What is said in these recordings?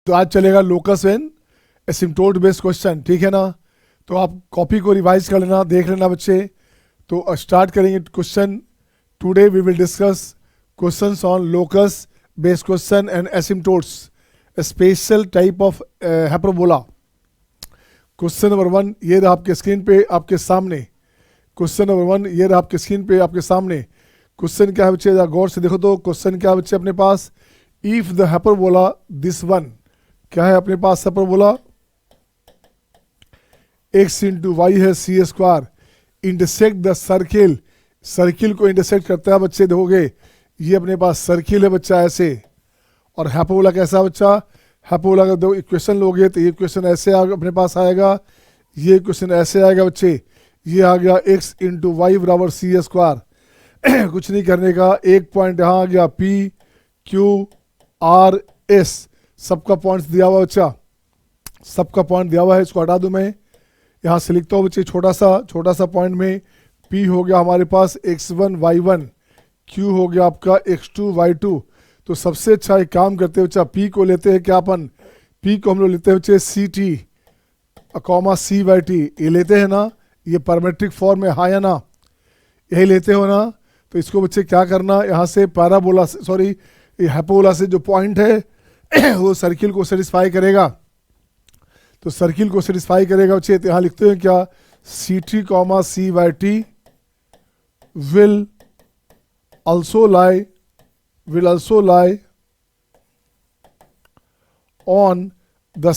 तो आज चलेगा locus and asymptote based question, ठीक है ना। तो आप कॉपी को रिवाइज कर लेना, देख लेना बच्चे। तो स्टार्ट करेंगे question. Today we will discuss questions on locus based question and asymptotes, special type of hyperbola. Question number 1 ये रहा आपके स्क्रीन पे आपके सामने। क्वेश्चन नंबर 1 ये रहा आपके स्क्रीन पे आपके सामने। क्वेश्चन क्या है बच्चे, गौर से देखो। तो क्वेश्चन क्या है बच्चे अपने पास, if the hyperbola this one, क्या है अपने पास हाइपरबोला, x इंटू वाई है C square, intersect the circle, circle को इंटरसेक्ट करता है बच्चे। देखोगे ये अपने पास सर्किल है बच्चा ऐसे, और हाइपरबोला कैसा है बच्चा, हाइपरबोला का दो इक्वेशन लोगे तो ये क्वेश्चन ऐसे अपने पास आएगा, ये क्वेश्चन ऐसे आएगा बच्चे। ये आ गया x इंटू वाई बराबर सी स्क्वायर। कुछ नहीं करने का, एक पॉइंट यहाँ आ गया P Q R S, सबका पॉइंट्स दिया हुआ बच्चा, सबका पॉइंट दिया हुआ है। इसको हटा दूं मैं, यहाँ से लिखता हूँ बच्चे छोटा सा पॉइंट में। P हो गया हमारे पास x1 y1, Q हो गया आपका x2 y2। तो सबसे अच्छा एक काम करते हैं बच्चा, P को लेते हैं क्या अपन, P को हम लोग लेते हैं बच्चे CT कॉमा C/T, ये लेते हैं ना, ये पैरामेट्रिक फॉर्म है, हाँ या ना, यही लेते हो ना। तो इसको बच्चे क्या करना, यहाँ से पैराबोला सॉरी ये हाइपरबोला से जो पॉइंट है वो सर्किल को सेटिस्फाई करेगा। तो सर्किल को सेटिस्फाई करेगा बच्चे, तो यहाँ लिखते हैं क्या, CT comma C/T will also lie on the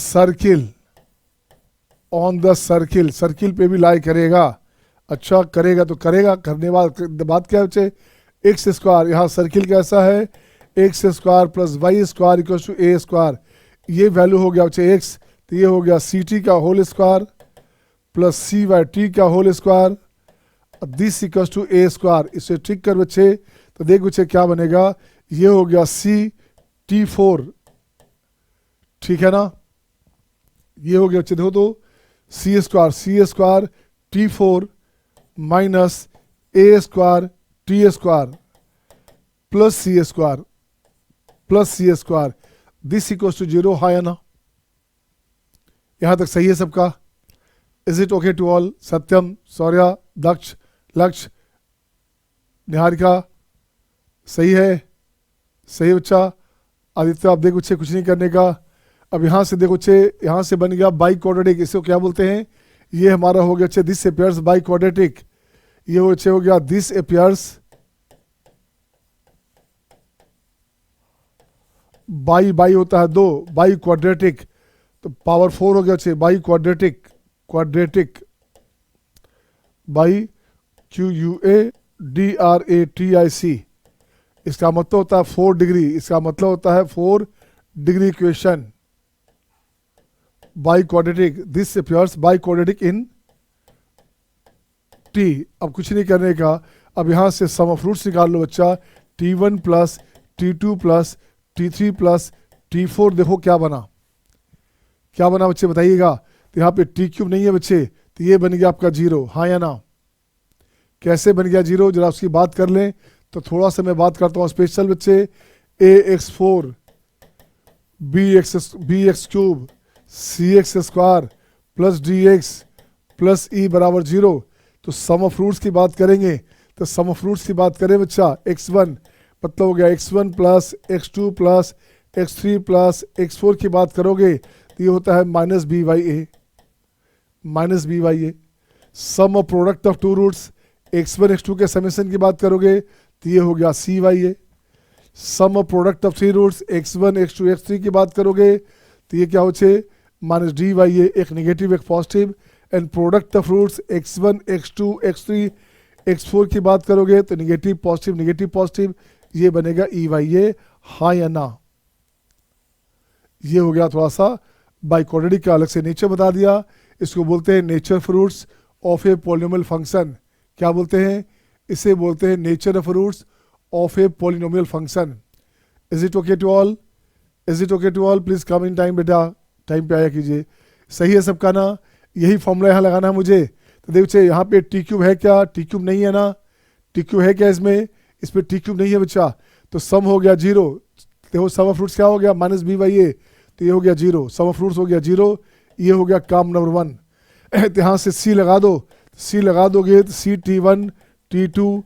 circle, circle पे भी लाई करेगा। अच्छा करेगा तो करेगा, करने बात क्या है बच्चे, एक्स स्क्वायर, यहाँ सर्किल कैसा है, X square plus Y square equal to A square. ये वैल्यू हो गया बच्चे एक्स, तो ये हो गया CT का होल स्क्वायर प्लस C/T का whole square, this equal to A square. इसे ठीक कर बच्चे, तो देख बच्चे क्या बनेगा, ये हो गया CT4, ठीक है ना। ये हो गया बच्चे, देखो तो C square T4 minus A square T square plus C square, this equals to 0, हाँ या ना। यहां तक सही है सबका। Is it okay to all, Satyam, Shaurya, Daksh, Lakshya, Niharika, सही है, सही बच्चा। आदित्य आप देखो बच्चे, कुछ नहीं करने का। अब यहां से देखो बच्चे, यहां से बन गया बाई क्वाड्रेटिक, इसको क्या बोलते हैं, ये हमारा हो गया बच्चे दिस अपियर्स बाई क्वाड्रेटिक। ये बच्चे हो गया दिस अपियर्स बाई होता है 2, बाई क्वाड्रेटिक, तो पावर 4 हो गया बच्चे, बाई क्वाड्रेटिक बाई QUADRATIC। इसका मतलब होता है 4 डिग्री, इसका मतलब होता है 4 degree equation by quadratic, this appears by quadratic in T। अब कुछ नहीं करने का, अब यहां से सम ऑफ रूट्स निकाल लो बच्चा, T1 plus T2 plus T3 plus T4। देखो क्या बना बच्चे बताइएगा। तो यहाँ पे T³ नहीं है बच्चे, तो ये बन गया आपका 0, हाँ या ना। कैसे बन गया 0, जरा उसकी बात कर लें। तो थोड़ा सा मैं बात करता हूँ स्पेशल बच्चे, AX4 BX³ CX square plus DX plus E बराबर 0। तो सम ऑफ रूट्स की बात करेंगे, तो सम ऑफ रूट्स की बात करें बच्चा, x1 मतलब हो गया x1 plus x2 plus x3 plus x4 की बात करोगे तो ये होता है minus B by A. Sum of product of two roots, x1 x2 के समेशन की बात करोगे तो ये हो गया C/A। Sum of product of 3 roots, x1 x2 x3 की बात करोगे तो ये क्या हो छे, माइनस D/A, एक नेगेटिव एक positive. And product of roots x1 x2 x3 x4 की बात करोगे तो नेगेटिव पॉजिटिव, ये बनेगा E/A, हाँ या ना। ये हो गया थोड़ा सा बाई क्वाड्रेटिक का अलग से नेचर बता दिया। इसको बोलते हैं nature of roots of a polynomial function. क्या बोलते हैं, इसे बोलते हैं nature of roots of a polynomial function. Is it okay to all, please come in time बेटा, टाइम पे आया कीजिए। सही है सबका ना, यही फॉर्मूला यहाँ लगाना है मुझे। तो देखिए यहाँ पे T³ है क्या, T³ नहीं है ना, T³ है क्या इसमें, इस पर T³ नहीं है बच्चा, तो सम हो गया 0। देखो सम ऑफ रूट्स क्या हो गया, माइनस B/A, तो ये हो गया 0, सम ऑफ रूट्स हो गया 0, ये हो गया काम नंबर 1। तो यहाँ से सी लगा दो, सी लगा दोगे तो C T1 T2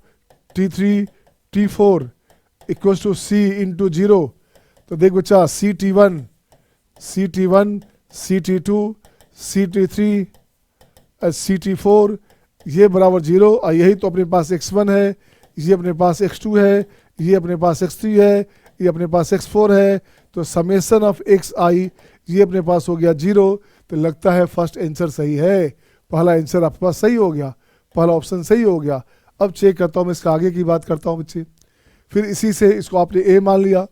T3 T4 equals to C into 0। तो देख बच्चा सी T1 सी T1 सी T2 सी T3 सी T4 ये बराबर 0। और यही तो अपने पास x1 है, ये अपने पास x2 है, ये अपने पास x3 है, ये अपने पास x4 है। तो समेशन ऑफ xi ये अपने पास हो गया 0। तो लगता है फर्स्ट आंसर सही है, पहला आंसर आपके पास सही हो गया, पहला ऑप्शन सही हो गया। अब चेक करता हूँ मैं इसका आगे की बात करता हूँ बच्चे। फिर इसी से इसको आपने a मान लिया।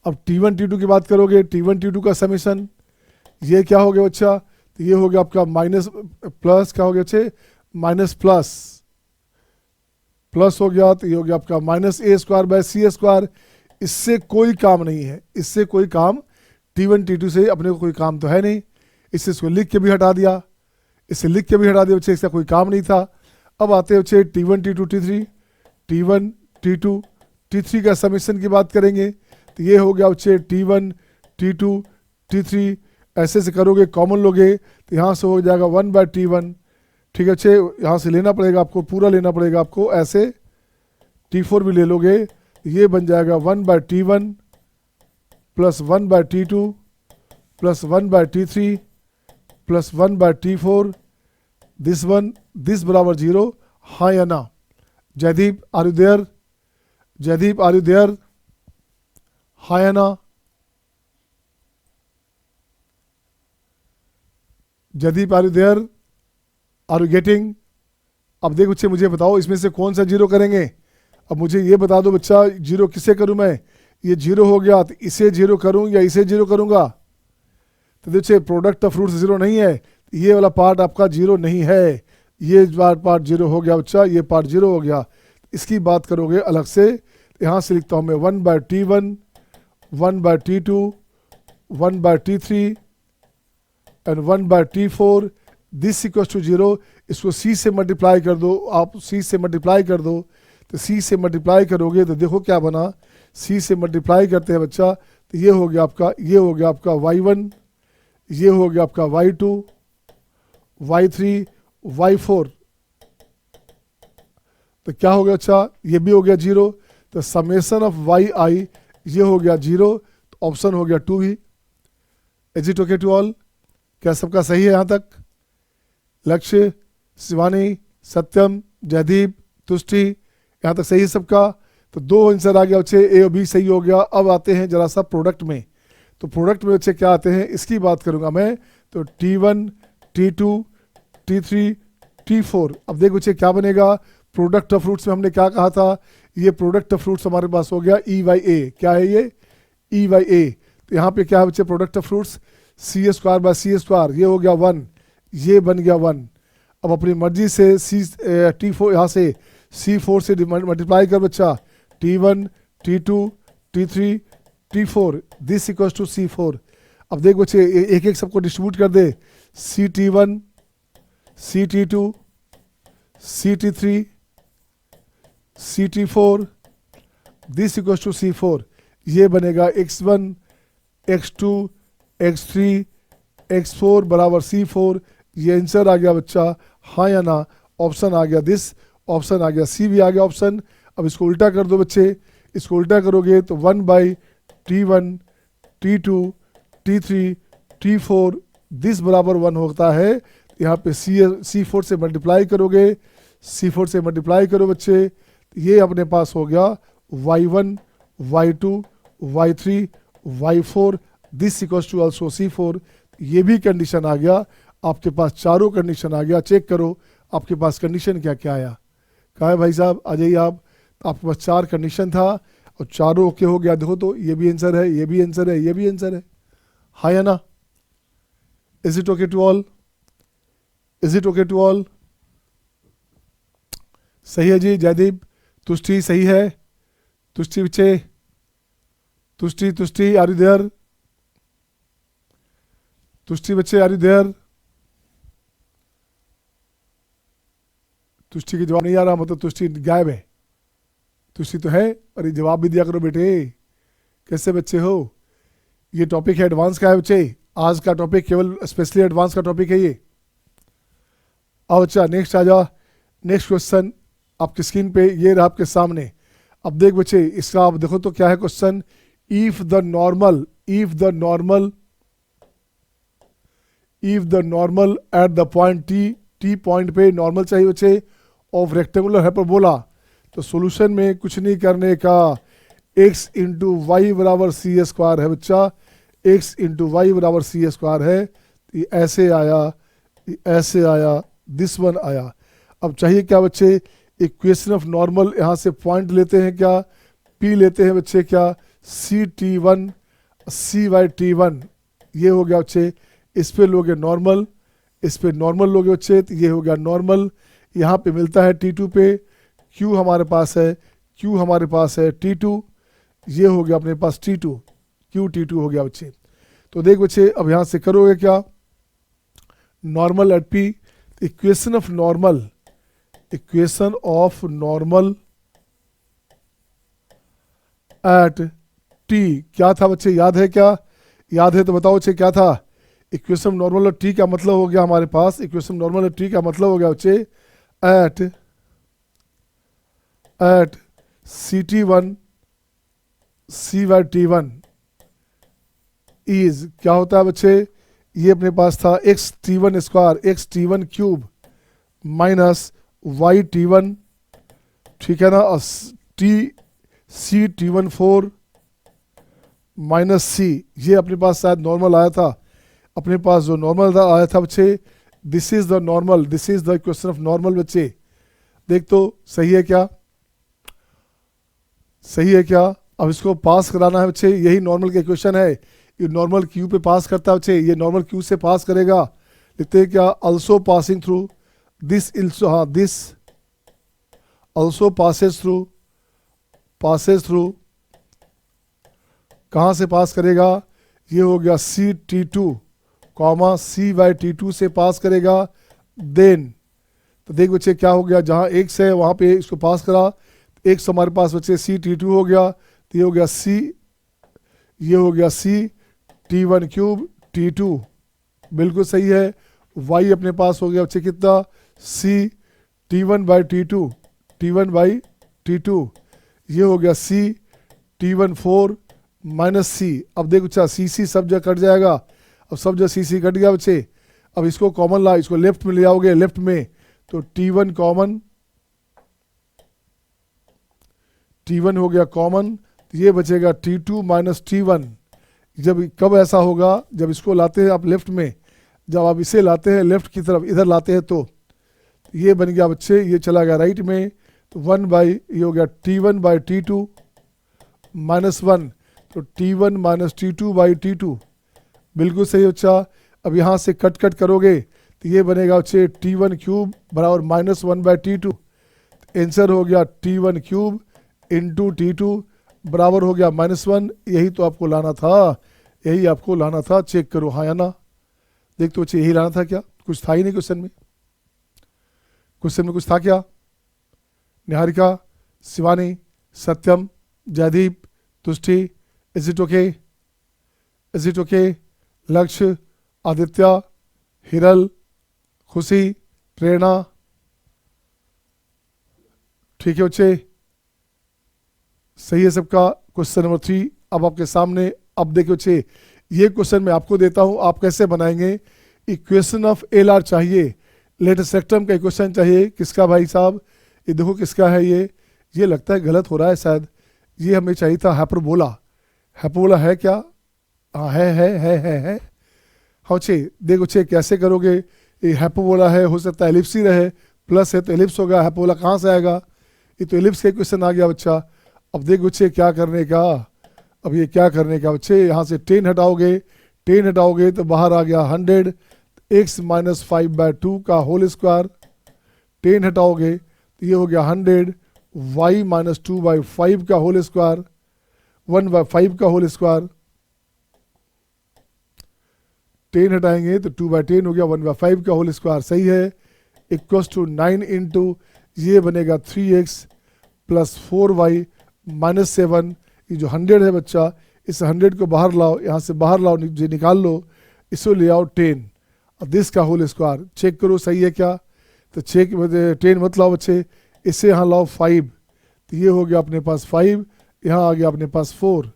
अब T1 T2 की बात करोगे, T1 T2 का समेशन ये क्या हो गया बच्चा, तो ये हो गया आपका माइनस प्लस क्या हो गया बच्चे, माइनस प्लस प्लस हो गया, तो ये हो गया आपका माइनस a² / c²। इससे कोई काम नहीं है, इससे कोई काम T1 T2 से अपने को कोई काम तो है नहीं, इससे इसको लिख के भी हटा दिया, इससे लिख के भी हटा दिया बच्चे, इसका कोई काम नहीं था। अब आते हैं बच्चे T1 T2 T3, T1 T2 T3 का समेशन की बात करेंगे। तो ये हो गया बच्चे T1 T2 T3, ऐसे से करोगे कॉमन लोगे तो यहाँ से हो जाएगा 1/T1। ठीक है बच्चे, यहाँ से लेना पड़ेगा आपको, पूरा लेना पड़ेगा आपको, ऐसे T4 भी ले लोगे, ये बन जाएगा 1/T1 plus 1/T2 plus 1/T3 plus 1/T4 this बराबर 0। हाँ या ना? Jaydeep are you there? Jaydeep are you there? हाँ या ना? Jaydeep are you there? Are you getting? अब देखो बच्चे मुझे बताओ इसमें से कौन सा 0 करेंगे। अब मुझे ये बता दो बच्चा, 0 किसे करूं मैं, ये 0 हो गया तो इसे 0 करूं या इसे 0 करूंगा। तो देखिए प्रोडक्ट ऑफ फ्रूट्स 0 नहीं है, ये वाला पार्ट आपका 0 नहीं है, ये पार्ट 0 हो गया बच्चा, ये पार्ट 0 हो गया। इसकी बात करोगे अलग से, यहाँ से लिखता हूँ मैं 1/T1 1/T2 1/T3 and 1/T4 this equals to 0। इसको c से मल्टीप्लाई कर दो, आप c से मल्टीप्लाई कर दो, तो c से मल्टीप्लाई करोगे तो देखो क्या बना, c से मल्टीप्लाई करते हैं बच्चा, तो ये हो गया आपका, ये हो गया आपका y1, ये हो गया आपका y2 y3 y4। तो क्या हो गया अच्छा, ये भी हो गया 0। तो समेशन ऑफ yi ये हो गया 0, तो ऑप्शन हो गया 2 ही। Is it okay to all? क्या सबका सही है यहाँ तक? लक्ष्य, शिवानी, सत्यम, जयदीप, तुष्टि, यहाँ तक सही है सबका? तो 2 आंसर आ गया बच्चे, ए और बी सही हो गया। अब आते हैं जरा सा प्रोडक्ट में। तो प्रोडक्ट में बच्चे क्या आते हैं इसकी बात करूंगा मैं। तो T1 T2 T3 T4। अब देखो बच्चे क्या बनेगा, प्रोडक्ट ऑफ फ्रूट्स में हमने क्या कहा था, ये प्रोडक्ट ऑफ फ्रूट्स हमारे पास हो गया E/A। क्या है ये? E/A। तो यहाँ पे क्या है बच्चे product of fruits, c² / c², ये हो गया 1, ये बन गया 1। अब अपनी मर्जी से T4 यहाँ से C4 से मल्टीप्लाई कर बच्चा, T1 T2 T3 T4 this equals to C4। अब देख बच्चे एक एक सबको डिस्ट्रीब्यूट कर दे, CT1 CT2 CT3 CT4 this equals to C4। ये बनेगा x1 x2 x3 x4 बराबर C4। ये आंसर आ गया बच्चा, हाँ या ना? ऑप्शन आ गया दिस, ऑप्शन आ गया सी भी आ गया ऑप्शन। अब इसको उल्टा कर दो बच्चे, इसको उल्टा करोगे तो 1/T1 T2 T3 T4 this बराबर 1 होता है। यहाँ पे C4 से मल्टीप्लाई करोगे, C4 से मल्टीप्लाई करो बच्चे, ये अपने पास हो गया y1 y2 y3 y4 this equals to also C4। ये भी कंडीशन आ गया, आपके पास चारों कंडीशन आ गया। चेक करो आपके पास कंडीशन क्या क्या आया। कहा है भाई साहब आ जाइए आप, आपके पास 4 कंडीशन था और चारों ओके हो गया। देखो तो ये भी आंसर है, ये भी आंसर है, ये भी आंसर है, हाँ या ना? Is it okay to all? Is it okay to all? सही है जी। जयदीप, तुष्टि सही है, तुष्टि बच्चे, Tushti Tushti are you there? Tushti बच्चे आर यू देयर? तुष्टि की जवाब नहीं आ रहा, मतलब तुष्टि गायब है। तुष्टि तो है, और ये जवाब भी दिया करो बेटे, कैसे बच्चे हो? ये टॉपिक है एडवांस का है बच्चे, आज का टॉपिक केवल स्पेशली एडवांस का टॉपिक है ये। अब बच्चा नेक्स्ट आ जा, नेक्स्ट क्वेश्चन आपकी स्क्रीन पे ये रहा आपके सामने। अब देख बच्चे इसका आप देखो तो क्या है question, if the normal at the point T point पे नॉर्मल चाहिए बच्चे ऑफ रेक्टेंगुलर हाइपरबोला, तो सॉल्यूशन में कुछ नहीं करने का, x इंटू वाई बराबर सी स्क्वायर है बच्चा, x इंटू वाई बराबर सी स्क्वायर है। ये ऐसे आया, दिस वन आया। अब चाहिए क्या बच्चे, इक्वेशन ऑफ नॉर्मल, यहाँ से पॉइंट लेते हैं क्या, p लेते हैं बच्चे क्या, सी टी वन सी वाई टी वन, ये हो गया बच्चे। इस पे लोगे नॉर्मल, इस पे नॉर्मल लोगे बच्चे, तो ये हो गया नॉर्मल। यहाँ पे मिलता है T2 पे, Q हमारे पास है T2, ये हो गया अपने पास T2, Q T2 हो गया बच्चे। तो देख बच्चे अब यहाँ से करोगे क्या, normal at P, equation of normal at T क्या था बच्चे, याद है क्या, याद है तो बताओ बच्चे क्या था। इक्वेशन नॉर्मल ऑफ T का मतलब हो गया हमारे पास, इक्वेशन नॉर्मल ऑफ T का मतलब हो गया बच्चे एट CT1 CY1 इज क्या होता है बच्चे, ये अपने पास था XT1 square XT1 cube minus YT1, ठीक है ना, और CT1 4 माइनस C, ये अपने पास शायद नॉर्मल आया था, अपने पास जो नॉर्मल आया था बच्चे, this is the normal, this is the equation of normal बच्चे। देख तो सही है क्या, सही है क्या। अब इसको पास कराना है बच्चे, यही नॉर्मल का इक्वेशन है, ये नॉर्मल क्यू पे पास करता है बच्चे, ये नॉर्मल क्यू से पास करेगा, लिखते हैं क्या, also passing through this, this also passes through, कहाँ से पास करेगा, ये हो गया CT2 कॉमा CY2 से पास करेगा। देन तो देख बच्चे क्या हो गया, जहाँ x है वहाँ पे इसको पास करा, x हमारे पास बच्चे CT2 हो गया, तो ये हो गया CT1 क्यूब T2, बिल्कुल सही है। y अपने पास हो गया बच्चे कितना, CT1 बाई T2, ये हो गया CT1 4 माइनस C। अब देख बच्चा CC सब जगह कट जाएगा, अब सब जगह CC कट गया बच्चे। अब इसको कॉमन ला, इसको लेफ्ट में ले आओगे, लेफ्ट में तो T1 कॉमन, T1 हो गया कॉमन, तो ये बचेगा T2 माइनस T1। जब कब ऐसा होगा, जब इसको लाते हैं आप लेफ्ट में, जब आप इसे लाते हैं लेफ्ट की तरफ, इधर लाते हैं तो ये बन गया बच्चे, ये चला गया राइट में, तो 1 बाई ये हो गया T1 बाई T2 माइनस 1, तो T1 minus T2 by T2, बिल्कुल सही बच्चा। अब यहाँ से कट करोगे तो ये बनेगा बच्चे T1 क्यूब बराबर माइनस 1 बाई T2, आंसर हो गया T1 क्यूब इंटू T2 बराबर हो गया -1। यही तो आपको लाना था, यही आपको लाना था, चेक करो हाँ या ना। देख तो बच्चे यही लाना था क्या, कुछ था ही नहीं क्वेश्चन में, क्वेश्चन में कुछ था क्या। निहारिका, शिवानी, सत्यम, जयदीप, तुष्टि, इज इट ओके, लक्ष्य, आदित्य, हिरल, खुशी, प्रेरणा, ठीक है बच्चे, सही है सबका। क्वेश्चन नंबर 3 अब आपके सामने। अब देखिए बच्चे ये क्वेश्चन मैं आपको देता हूं, आप कैसे बनाएंगे। इक्वेशन ऑफ LR चाहिए, लेटेस्ट सेक्टम का इक्वेशन चाहिए, किसका भाई साहब, ये देखो किसका है, ये लगता है गलत हो रहा है शायद, ये हमें चाहिए था हाइपरबोला। हाइपरबोला है क्या, हाँ है। हाँ बच्चे देखो बच्चे कैसे करोगे, ये हाइपरबोला है, हो सकता है एलिप्स ही रहे, प्लस है तो एलिप्स होगा, हाइपरबोला कहाँ से आएगा, ये तो एलिप्स का क्वेश्चन आ गया बच्चा। अब देख बच्चे क्या करने का, अब ये क्या करने का बच्चे, यहाँ से 10 हटाओगे तो बाहर आ गया 100, x माइनस 5/2 का होल स्क्वायर, 10 हटाओगे तो ये हो गया 100, y माइनस 2/5 का होल स्क्वायर, 1/5 का होल स्क्वायर, 10 हटाएंगे तो 2/10 हो गया, 1/5 का होल स्क्वायर, सही है, इक्वल्स टू 9 इंटू ये बनेगा 3x प्लस 4y माइनस 7, ये जो 100 है बच्चा इस 100 को बाहर लाओ, यहाँ से बाहर लाओ, निकाल लो, इसको ले आओ 10 और दिस का होल स्क्वायर चेक करो सही है क्या। तो चेक 10 मत लाओ बच्चे, इससे यहाँ लाओ 5, तो ये हो गया अपने पास 5, यहाँ आ गया अपने पास 4।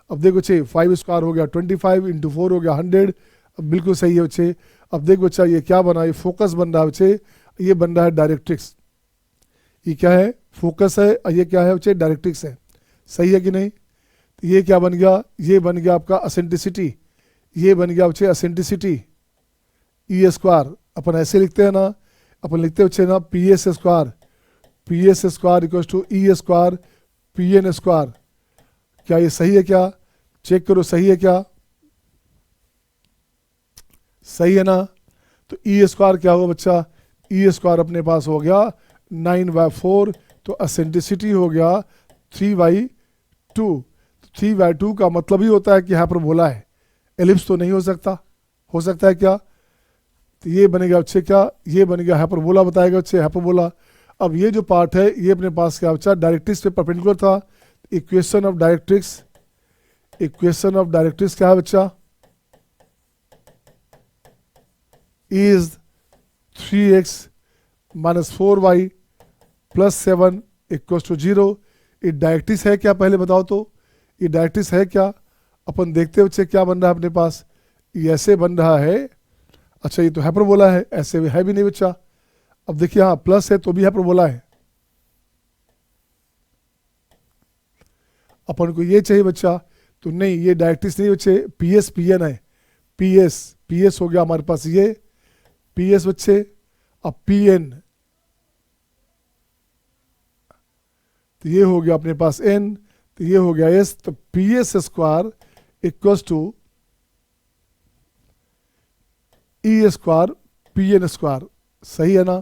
अब देखो बच्चे 5 स्क्वायर हो गया 25 इंटू 4 हो गया 100। अब बिल्कुल सही है बच्चे। अब देखो बच्चा ये क्या बना, ये फोकस बन रहा है बच्चे, ये बन रहा है डायरेक्ट्रिक्स। ये क्या है, फोकस है, और ये क्या है बच्चे, डायरेक्ट्रिक्स है। सही है कि नहीं। तो ये क्या बन गया, ये बन गया आपका एसेंट्रिसिटी, ये बन गया बच्चे एसेंट्रिसिटी ई स्क्वायर। अपन ऐसे लिखते हैं ना, अपन लिखते हैं बच्चे ना P S square equal to E square P N square. क्या ये सही है क्या, चेक करो सही है क्या, सही है ना। तो ई स्क्वायर क्या होगा बच्चा, ई स्क्वायर अपने पास हो गया 9/4, तो एसेंट्रिसिटी हो गया 3/2। 3/2 का मतलब ही होता है कि हाइपरबोला है, एलिप्स तो नहीं हो सकता है क्या। तो ये बनेगा बच्चे क्या, ये बन गया हाइपरबोला, बताएगा बच्चे हाइपरबोला। अब ये जो पार्ट है ये अपने पास क्या बच्चा, डायरेक्ट्रिक्स पे परपेंडिकुलर था। Equation of directrix, equation of directrix क्या है बच्चा, is 3x minus 4y plus 7 equal to 0। ये डायरेक्ट्रिक्स है क्या, पहले बताओ तो, ये डायरेक्ट्रिक्स है क्या। अपन देखते हैं बच्चे क्या बन रहा है अपने पास, ये ऐसे बन रहा है। अच्छा ये तो हाइपरबोला है, ऐसे भी है भी नहीं बच्चा। अब देखिए हाँ प्लस है तो भी हाइपरबोला है। अपन को ये चाहिए बच्चा, तो नहीं ये डायरेक्ट्रिक्स नहीं बच्चे, पी एस पी एन है। पी एस हो गया हमारे पास ये पी एस बच्चे, अब पी एन तो ये हो गया अपने पास एन, तो ये हो गया एस। तो P S square equal to E square P N square. सही है ना,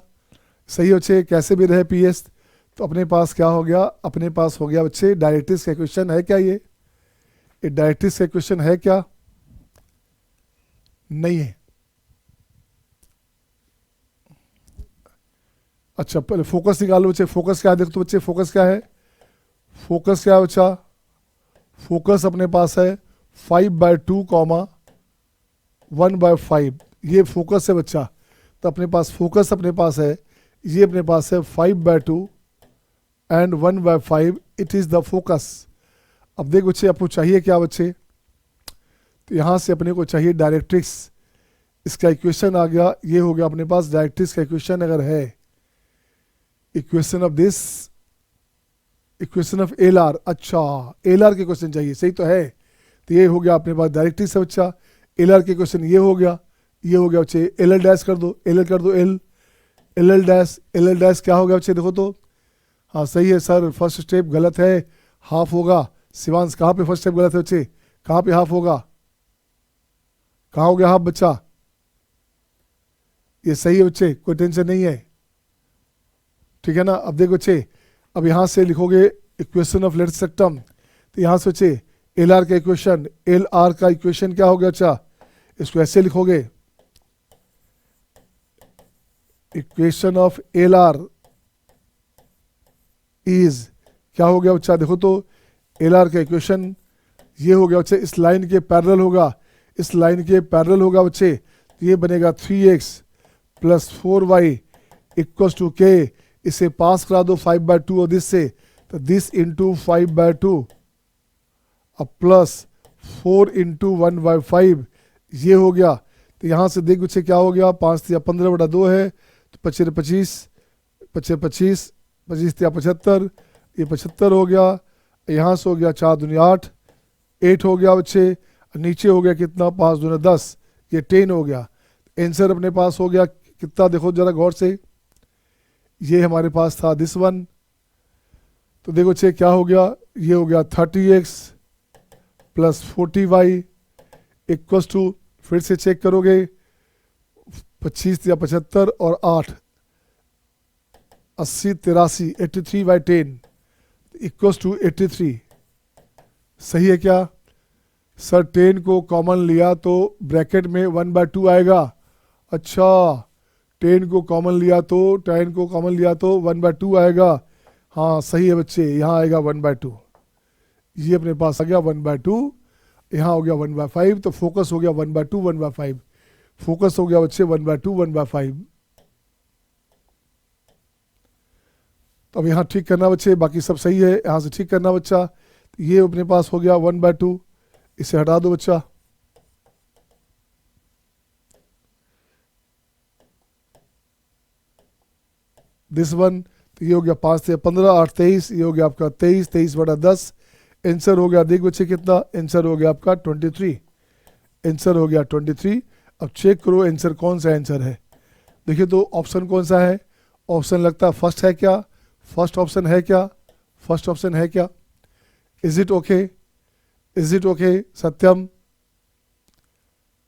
सही बच्चे, कैसे भी रहे पी एस। तो अपने पास क्या हो गया, अपने पास हो गया बच्चे डायरेक्ट्रिक्स का इक्वेशन है क्या, ये डायरेक्ट्रिक्स का इक्वेशन है क्या, नहीं है। अच्छा पहले फोकस निकालो बच्चे, फोकस क्या है देखो तो बच्चे, फोकस क्या है, फोकस क्या है बच्चा, फोकस अपने पास है 5/2 1/5, ये फोकस है बच्चा। तो अपने पास फोकस अपने पास है, ये अपने पास है 5/2 and 1/5, it is the focus. अब देख बच्चे आपको चाहिए क्या बच्चे, तो यहाँ से अपने को चाहिए डायरेक्ट्रिक्स, इसका इक्वेशन आ गया, ये हो गया अपने पास डायरेक्ट्रिक्स का इक्वेशन अगर है, equation of this, equation of L R. अच्छा एल आर के क्वेश्चन चाहिए, सही तो है। तो ये हो गया अपने पास डायरेक्ट्रिक्स है बच्चा, एल आर के क्वेश्चन ये हो गया, ये हो गया बच्चे एल एल डैश कर दो, एल एल कर दो, L L dash, L L dash क्या हो गया बच्चे देखो तो, हाँ सही है सर, फर्स्ट स्टेप गलत है, हाफ होगा। शिवांश कहाँ पे फर्स्ट स्टेप गलत है बच्चे, कहाँ पे हाफ होगा, कहाँ हो गया हाफ बच्चा, ये सही है बच्चे, कोई टेंशन नहीं है, ठीक है ना। अब देखो बच्चे, अब यहाँ से लिखोगे इक्वेशन ऑफ लेट सेक्टम, तो यहाँ से बच्चे एल आर का इक्वेशन, एल आर का इक्वेशन क्या हो गया अच्छा, इसको ऐसे लिखोगे, equation of L R is क्या हो गया बच्चा देखो तो, एल आर का इक्वेशन ये हो गया बच्चे, इस लाइन के पैरेलल होगा, इस लाइन के पैरेलल होगा बच्चे, तो ये बनेगा 3x plus 4y equals to के, इसे पास करा दो 5/2 और दिस से, तो दिस इंटू 5/2 अब प्लस 4 इंटू 1/5 ये हो गया। तो यहाँ से देख बच्चे क्या हो गया, 5 या 15/2 है, तो 25 25 25 25 25 या 75, ये 75 हो गया। यहाँ से हो गया 4 दूनी 8, 8 हो गया बच्चे, नीचे हो गया कितना 5 दूनी 10, ये 10 हो गया। आंसर अपने पास हो गया कितना देखो जरा गौर से, ये हमारे पास था दिस वन, तो देखो बच्चे क्या हो गया, ये हो गया 30x plus 40y equals to, फिर से चेक करोगे 25 या 75 और 8 80 83 83/10 इक्वल्स टू 83। सही है क्या सर, 10 को कॉमन लिया तो ब्रैकेट में 1/2 आएगा। अच्छा 10 को कॉमन लिया तो 10 को कॉमन लिया तो 1/2 आएगा, हाँ सही है बच्चे, यहाँ आएगा 1/2, ये अपने पास आ गया 1/2। यहाँ हो गया 1/5, तो फोकस हो गया 1/2 1/5, फोकस हो गया बच्चे 1/2 1/5। तो अब यहाँ ठीक करना बच्चे, बाकी सब सही है, यहाँ से ठीक करना बच्चा। ये अपने पास हो गया 1/2, इसे हटा दो बच्चा। दिस वन, तो ये हो गया 5 से 15 8 23, ये हो गया आपका 23, 23/10। आंसर हो गया, देख बच्चे कितना, आंसर हो गया आपका 23, आंसर हो गया 23। अब चेक करो आंसर कौन सा आंसर है। देखिए तो ऑप्शन कौन सा है, ऑप्शन लगता है फर्स्ट है क्या, फर्स्ट ऑप्शन है क्या, फर्स्ट ऑप्शन है क्या। Is it okay, is it okay. Satyam,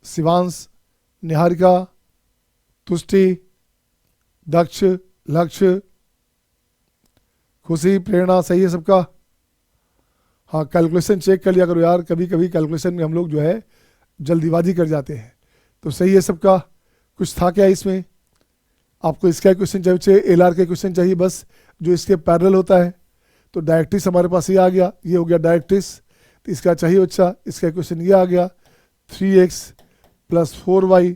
Shivansh, Niharika, Tushti, Daksh, Lakshya, Khushi, प्रेरणा, सही है सबका। हाँ कैलकुलेशन चेक कर लिया करो यार, कभी कभी कैलकुलेशन में हम लोग जो है जल्दीबाजी कर जाते हैं। तो सही है सबका। कुछ था क्या इसमें, आपको इसका क्वेश्चन चाहिए, एलआर के क्वेश्चन चाहिए बस जो इसके पैरेलल होता है। तो डायरेक्ट्रिक्स हमारे पास ये आ गया, ये हो गया डायरेक्ट्रिक्स। तो इसका चाहिए बच्चा, इसका क्वेश्चन ये आ गया 3x + 4y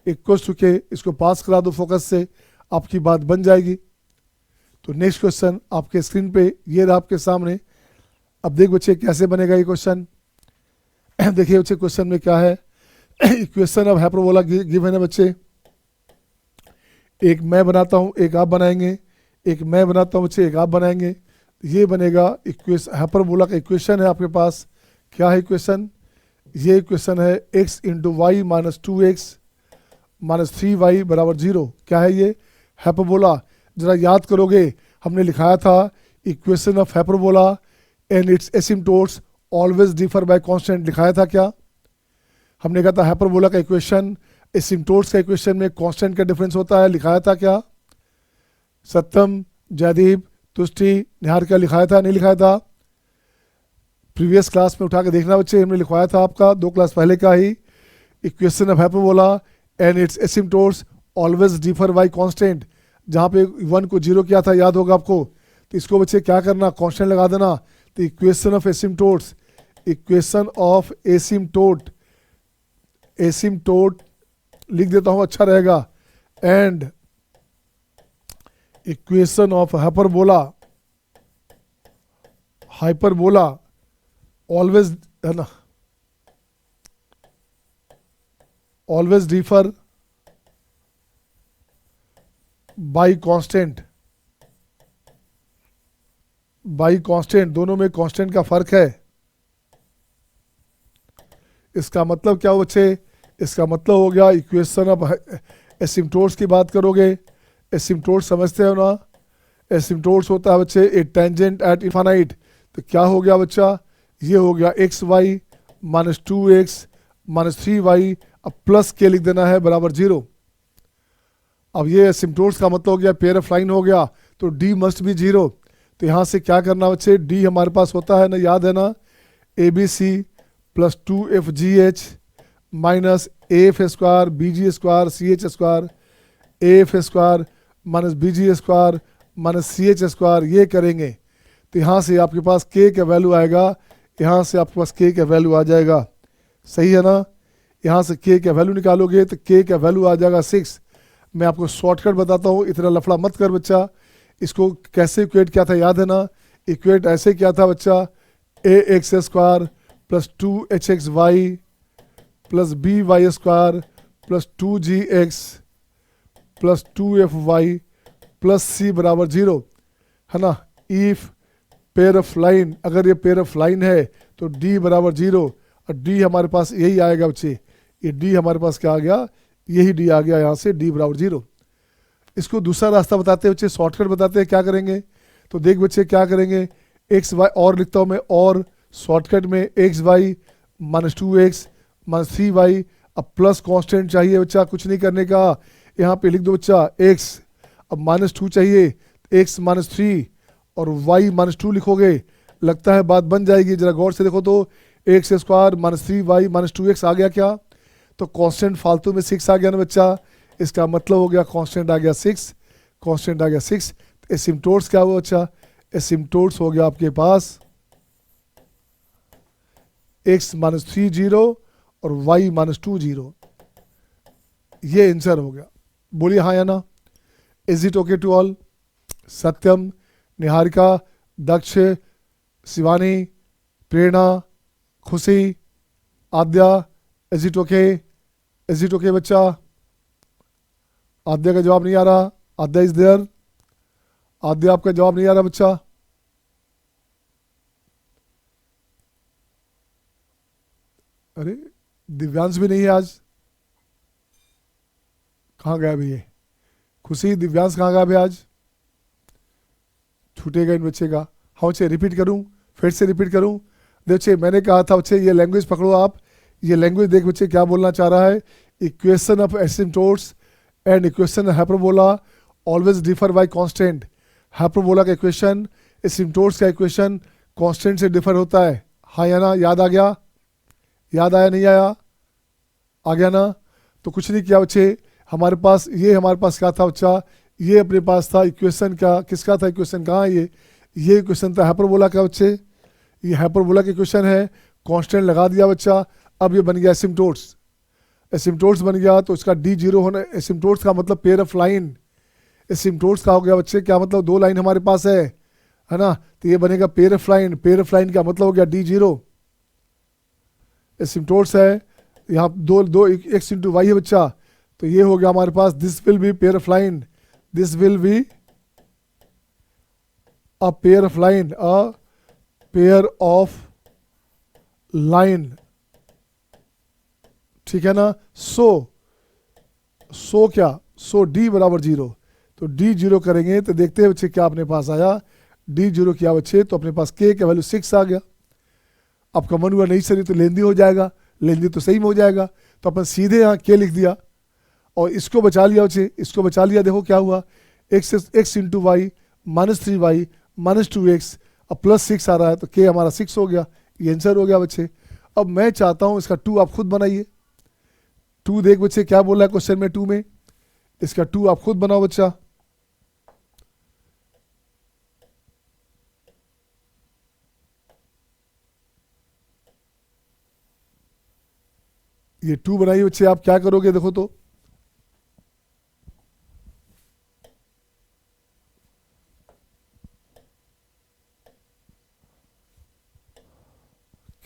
= के, इसको पास करा दो फोकस से, आपकी बात बन जाएगी। तो नेक्स्ट क्वेश्चन आपके स्क्रीन पे ये रहा आपके सामने। अब देख बच्चे कैसे बनेगा ये क्वेश्चन। देखिए बच्चे क्वेश्चन में क्या है, इक्वेशन ऑफ हाइपरबोला गिवन है बच्चे। एक मैं बनाता हूँ, एक आप बनाएंगे, एक मैं बनाता हूँ बच्चे, एक आप बनाएंगे। ये बनेगा इक्वेशन, हाइपरबोला का इक्वेशन है आपके पास। क्या है इक्वेशन, ये इक्वेशन है x × y - 2x - 3y = 0। क्या है ये, हाइपरबोला। जरा याद करोगे हमने लिखाया था equation of hyperbola and its asymptotes always differ by constant, लिखाया था क्या। हमने कहा था हाइपरबोला का इक्वेशन एसिम्प्टोट्स का इक्वेशन में कांस्टेंट का डिफरेंस होता है, लिखाया था क्या। सत्यम, जयदीप, तुष्टि, निहारिका, लिखाया था नहीं लिखाया था। प्रीवियस क्लास में उठा के देखना बच्चे, हमने लिखवाया था आपका 2 क्लास पहले का ही। Equation of hyperbola and its asymptotes always differ by constant, जहाँ पे 1 को 0 किया था याद होगा आपको। तो इसको बच्चे क्या करना, कांस्टेंट लगा देना। तो equation of asymptotes, equation of asymptote, asymptote लिख देता हूँ अच्छा रहेगा, and equation of hyperbola, hyperbola always है ना, always differ by constant, by constant, दोनों में कांस्टेंट का फर्क है। इसका मतलब क्या हो बच्चे, इसका मतलब हो गया इक्वेशन ऑफ एसिम्प्टोट्स की बात करोगे, एसिम्प्टोट्स समझते हो ना, एसिम्प्टोट्स होता है बच्चे ए टेंजेंट एट इनफाइनाइट। तो क्या हो गया बच्चा, ये हो गया xy - 2x - 3y, अब प्लस के लिख देना है बराबर 0। अब ये एसिम्प्टोट्स का मतलब हो गया पेयर ऑफ लाइन हो गया, तो d मस्ट बी 0। तो यहाँ से क्या करना बच्चे, d हमारे पास होता है ना, याद है ना, ABC + 2FGH - AF² BG² CH², AF² - BG² CH², ये करेंगे। तो यहाँ से आपके पास k का वैल्यू आएगा, यहाँ से आपके पास k का वैल्यू आ जाएगा, सही है ना। यहाँ से k का वैल्यू निकालोगे तो k का वैल्यू आ जाएगा 6। मैं आपको शॉर्टकट बताता हूँ, इतना लफड़ा मत कर बच्चा। इसको कैसे इक्वेट किया था याद है ना, इक्वेट ऐसे किया था बच्चा, ax² + 2hxy + by² + 2gx + 2fy + c = 0 है ना। इफ पेयर ऑफ लाइन, अगर ये पेयर ऑफ लाइन है तो d = 0, और d हमारे पास यही आएगा बच्चे, ये d हमारे पास क्या आ गया, यही d आ गया, यहाँ से d = 0। इसको दूसरा रास्ता बताते हैं बच्चे, शॉर्टकट बताते हैं क्या करेंगे। तो देख बच्चे क्या करेंगे, xy और लिखता हूँ मैं, और शॉर्टकट में xy - 2x - 3y, अब प्लस कांस्टेंट चाहिए बच्चा, कुछ नहीं करने का, यहाँ पे लिख दो बच्चा x, अब -2 चाहिए, x - 3 और y - 2 लिखोगे, लगता है बात बन जाएगी। जरा गौर से देखो तो x² - 3y - 2x आ गया क्या, तो कांस्टेंट फालतू में 6 आ गया ना बच्चा, इसका मतलब हो गया कांस्टेंट आ गया 6, कांस्टेंट आ गया 6। एसिम्प्टोट्स क्या हुआ बच्चा, एसिम्प्टोट्स हो गया आपके पास x माइनस 3 0 और y माइनस 2 0। ये आंसर हो गया। बोलिए हाँ या ना। Is it okay to all? Satyam, Niharika, Daksh, Shivani, Prerna, Khushi, Aadya, is it okay? Is it okay बच्चा? आद्या का जवाब नहीं आ रहा। आद्या इज देयर? आद्या आपका जवाब नहीं आ रहा बच्चा। अरे दिव्यांश भी नहीं है आज, कहाँ गया भैया? खुशी, दिव्यांश कहाँ गया भैया आज? छूटेगा इन बच्चे का। हाँ बच्चे रिपीट करूँ, फिर से रिपीट करूँ? देखिए मैंने कहा था बच्चे ये लैंग्वेज पकड़ो आप। ये लैंग्वेज देख बच्चे क्या बोलना चाह रहा है। Equation of asymptotes and equation hyperbola always differ by constant. Hyperbola का इक्वेशन, एसिम्प्टोट्स का इक्वेशन कांस्टेंट से डिफर होता है। हाँ या ना? याद आ गया? याद आया नहीं आया? आ गया ना? तो कुछ नहीं किया बच्चे, हमारे पास क्या था बच्चा? ये अपने पास था इक्वेशन का। किसका था इक्वेशन? कहाँ ये इक्वेशन था हाइपरबोला का बच्चे। ये हाइपरबोला का इक्वेशन है, कांस्टेंट लगा दिया बच्चा। अब ये बन गया एसिम्प्टोट्स। एसिम्प्टोट्स बन गया तो इसका डी जीरो होना। एसिम्प्टोट्स का मतलब पेयर ऑफ लाइन। एसिम्प्टोट्स का हो गया बच्चे क्या मतलब? दो लाइन हमारे पास है ना? तो ये बनेगा pair of line. Pair of line का मतलब हो गया डी जीरो। एसिम्प्टोट्स है, यहाँ दो एक्स इंटू वाई है बच्चा, तो ये हो गया हमारे पास this will be pair of line. This will be a pair of line, a pair of line. ठीक है ना? सो क्या? सो डी बराबर जीरो। तो डी जीरो करेंगे तो देखते हैं बच्चे क्या अपने पास आया। डी जीरो किया बच्चे तो अपने पास के का वैल्यू 6 आ गया। अब कॉमन हुआ नहीं सही तो लेंदी हो जाएगा, लेंदी तो सही में हो जाएगा। तो अपन सीधे यहाँ के लिख दिया और इसको बचा लिया बच्चे, इसको बचा लिया। देखो क्या हुआ, X into Y minus 3y minus 2x अब प्लस 6 आ रहा है तो के हमारा 6 हो गया। ये आंसर हो गया बच्चे। अब मैं चाहता हूँ इसका 2 आप खुद बनाइए। 2 देख बच्चे क्या बोल रहा है क्वेश्चन में, 2 में इसका 2 आप खुद बनाओ बच्चा। ये 2 बनाइए बच्चे। आप क्या करोगे देखो तो,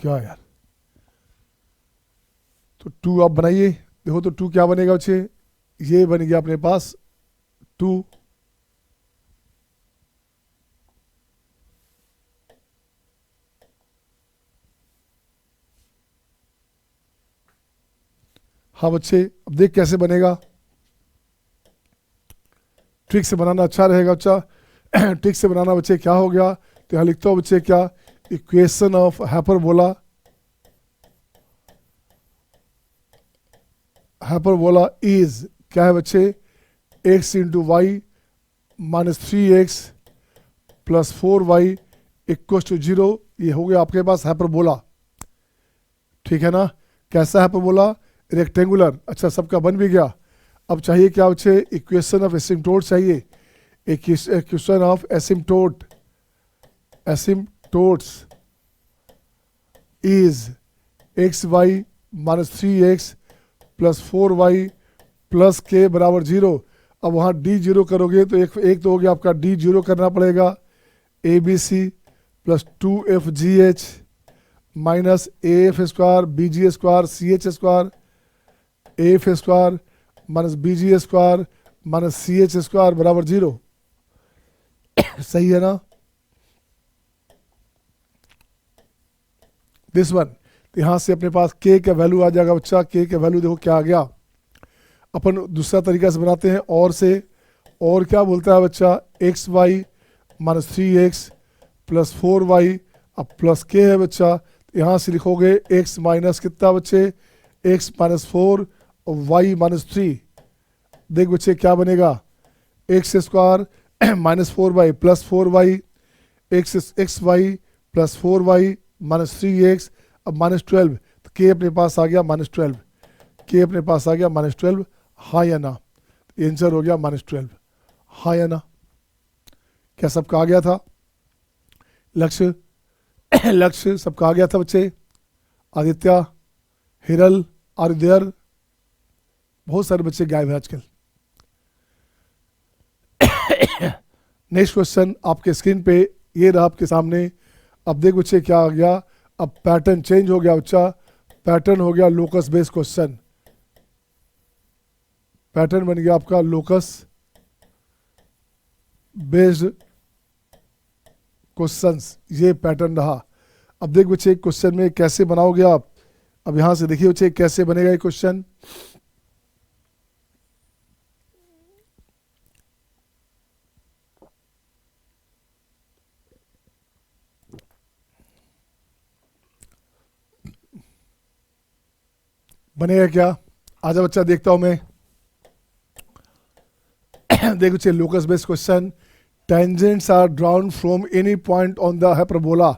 क्या यार, तो 2 आप बनाइए। देखो तो 2 क्या बनेगा बच्चे? ये बन गया अपने पास 2। हाँ बच्चे अब देख कैसे बनेगा। ट्रिक से बनाना अच्छा रहेगा बच्चा। ट्रिक से बनाना बच्चे। क्या हो गया तो यहाँ लिखता हूँ बच्चे क्या, equation of hyperbola, hyperbola is क्या है बच्चे, x into Y minus 3x plus 4y equal to 0। ये हो गया आपके पास हाइपरबोला। ठीक है ना? कैसा हाइपरबोला? रेक्टेंगुलर। अच्छा सबका बन भी गया। अब चाहिए क्या बच्चे? इक्वेशन ऑफ एसिम्प्टोट चाहिए। Equation of asymptote, asymptotes is X Y minus 3x plus 4y plus के बराबर 0। अब वहाँ डी जीरो करोगे तो एक तो हो गया आपका डी जीरो करना पड़ेगा, A B C plus 2FGH minus AF square BG square CH square, AF square minus BG square minus CH square बराबर 0। सही है ना? This one. तो यहाँ से अपने पास के का वैल्यू आ जाएगा बच्चा। के का वैल्यू देखो क्या आ गया। अपन दूसरा तरीका से बनाते हैं और से। और क्या बोलता है बच्चा, x Y minus 3x plus 4y अब प्लस के है बच्चा। तो यहाँ से लिखोगे x माइनस कितना बच्चे, x माइनस 4 और y माइनस 3। देख बच्चे क्या बनेगा, X square minus 4y plus 4y X Y plus 4y minus 3x अब माइनस 12। तो के अपने पास आ गया माइनस 12। के अपने पास आ गया माइनस 12। हाँ या ना? आंसर हो गया माइनस 12। हाँ या ना? क्या सबका आ गया था? लक्ष्य लक्ष्य सबका आ गया था बच्चे? Aditya, Hiral, are there? बहुत सारे बच्चे गायब हैं आजकल। नेक्स्ट क्वेश्चन आपके स्क्रीन पे ये रहा आपके सामने। अब देख बच्चे क्या आ गया, अब पैटर्न चेंज हो गया बच्चा, पैटर्न हो गया लोकस बेस्ड क्वेश्चन। पैटर्न बन गया आपका लोकस बेस्ड क्वेश्चंस, ये पैटर्न रहा। अब देख बच्चे क्वेश्चन में कैसे बनाओगे आप, अब यहां से देखिए बच्चे कैसे बनेगा ये क्वेश्चन। बनेगा क्या, आजा बच्चा देखता हूं मैं। देख बच्चे locus based question, tangents are drawn from any point on the hyperbola.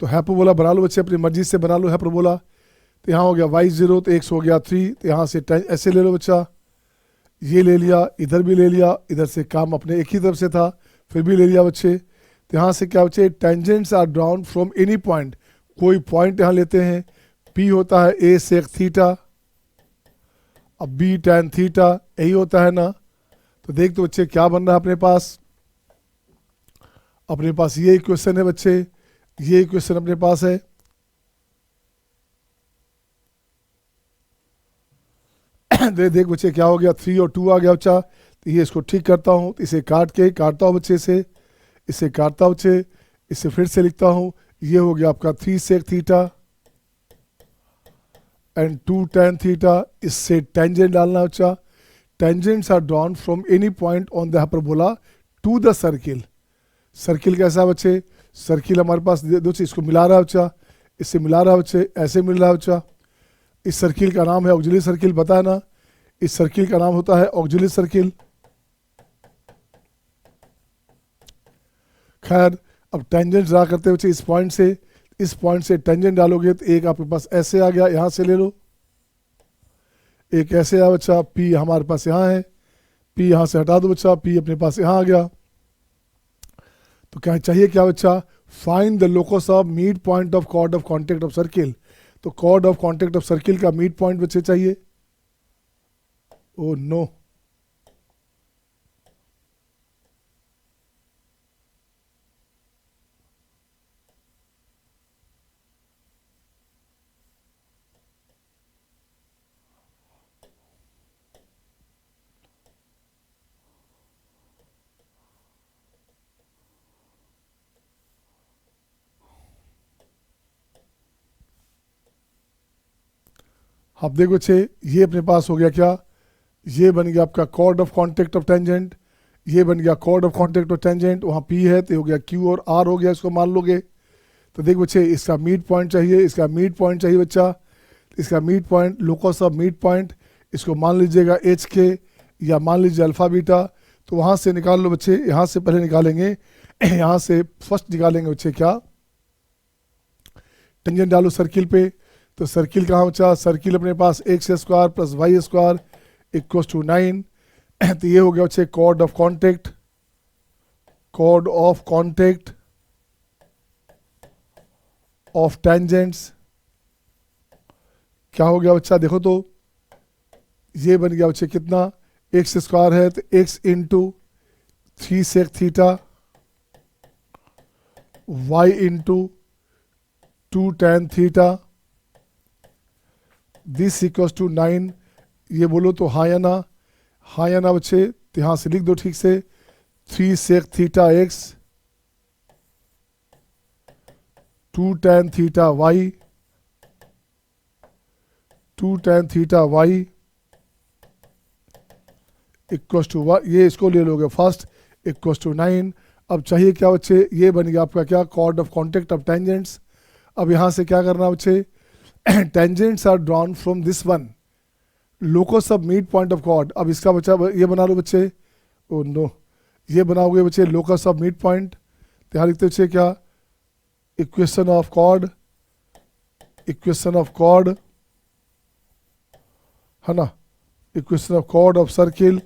तो हाइपरबोला बना लो बच्चे, अपनी मर्जी से बना लो हाइपरबोला। तो यहाँ हो गया y0, तो x हो गया 3, तो यहाँ से ऐसे ले लो बच्चा, ये ले लिया, इधर भी ले लिया, इधर से काम अपने एक ही तरफ से था फिर भी ले लिया बच्चे। तो यहाँ से क्या बच्चे, tangents are drawn from any point, कोई पॉइंट यहाँ लेते हैं, p होता है a sec थीटा, अब b tan थीटा, यही होता है ना। तो देख तो बच्चे क्या बन रहा है अपने पास, अपने पास ये इक्वेशन है बच्चे, ये इक्वेशन अपने पास है। देख बच्चे क्या हो गया, 3 और 2 आ गया बच्चा। तो ये इसको ठीक करता हूँ, तो इसे काटता हूँ बच्चे से, इसे काटता हूँ बच्चे, इसे फिर से लिखता हूँ, ये हो गया आपका 3 sec theta and 2 tan theta. इससे टेंजेंट डालना बच्चा, tangents are drawn from any point on the hyperbola to the circle. Circle कैसा है बच्चे, सर्किल हमारे पास दो चीज, इसको मिला रहा है बच्चा, इससे मिला रहा है बच्चे, ऐसे मिल रहा है बच्चा। इस सर्किल का नाम है ऑक्सिलरी सर्किल, पता है ना, इस सर्किल का नाम होता है ऑक्सिलरी सर्किल। खैर अब टेंजेंट ड्रा करते बच्चे इस पॉइंट से टेंजेंट डालोगे तो एक आपके पास ऐसे आ गया, यहां से ले लो, एक ऐसे आया बच्चा, P हमारे पास यहाँ है, P यहाँ से हटा दो बच्चा, P अपने पास यहाँ आ गया। तो क्या चाहिए क्या बच्चा, find the locus of mid point of chord of contact of circle. तो chord of contact of circle का मिड पॉइंट बच्चे चाहिए। ओ नो, आप देखो बच्चे ये अपने पास हो गया क्या, ये बन गया आपका chord of contact of tangent, ये बन गया chord of contact of tangent, वहाँ P है तो हो गया Q और R हो गया, इसको मान लोगे। तो देख बच्चे इसका मिड पॉइंट चाहिए, इसका मिड पॉइंट चाहिए बच्चा, इसका mid point locus of mid point, इसको मान लीजिएगा एच के या मान लीजिए अल्फा बीटा। तो वहाँ से निकाल लो बच्चे, यहाँ से पहले निकालेंगे, यहाँ से फर्स्ट निकालेंगे बच्चे क्या, टेंजेंट डालो सर्किल पे। तो सर्किल कहाँ बचा, सर्किल अपने पास X square plus Y square equal to 9। तो ये हो गया बच्चे chord of contact, chord of contact of tangents. क्या हो गया बच्चा, देखो तो ये बन गया बच्चे कितना, एक्स स्क्वायर है तो X into 3 sec theta, Y into 2 tan theta, this equals to 9। ये बोलो तो हाँ या ना, हाँ या ना बच्चे, तो यहाँ से लिख दो ठीक से, 3 sec theta X, 2 tan theta Y, 2 tan theta Y equals to, ये इसको ले लोगे फर्स्ट, इक्वल्स टू 9। अब चाहिए क्या बच्चे, ये बन गया आपका क्या, chord of contact of tangents. अब यहाँ से क्या करना बच्चे, tangents are drawn from this one, locus of mid point of chord. अब इसका बच्चा ये बना लो बच्चे, ओ नो, ये बनाओगे बच्चे लोकस ऑफ मिड पॉइंट। तो यहाँ लिखते बच्चे क्या, equation of chord, equation of chord है ना, equation of chord of circle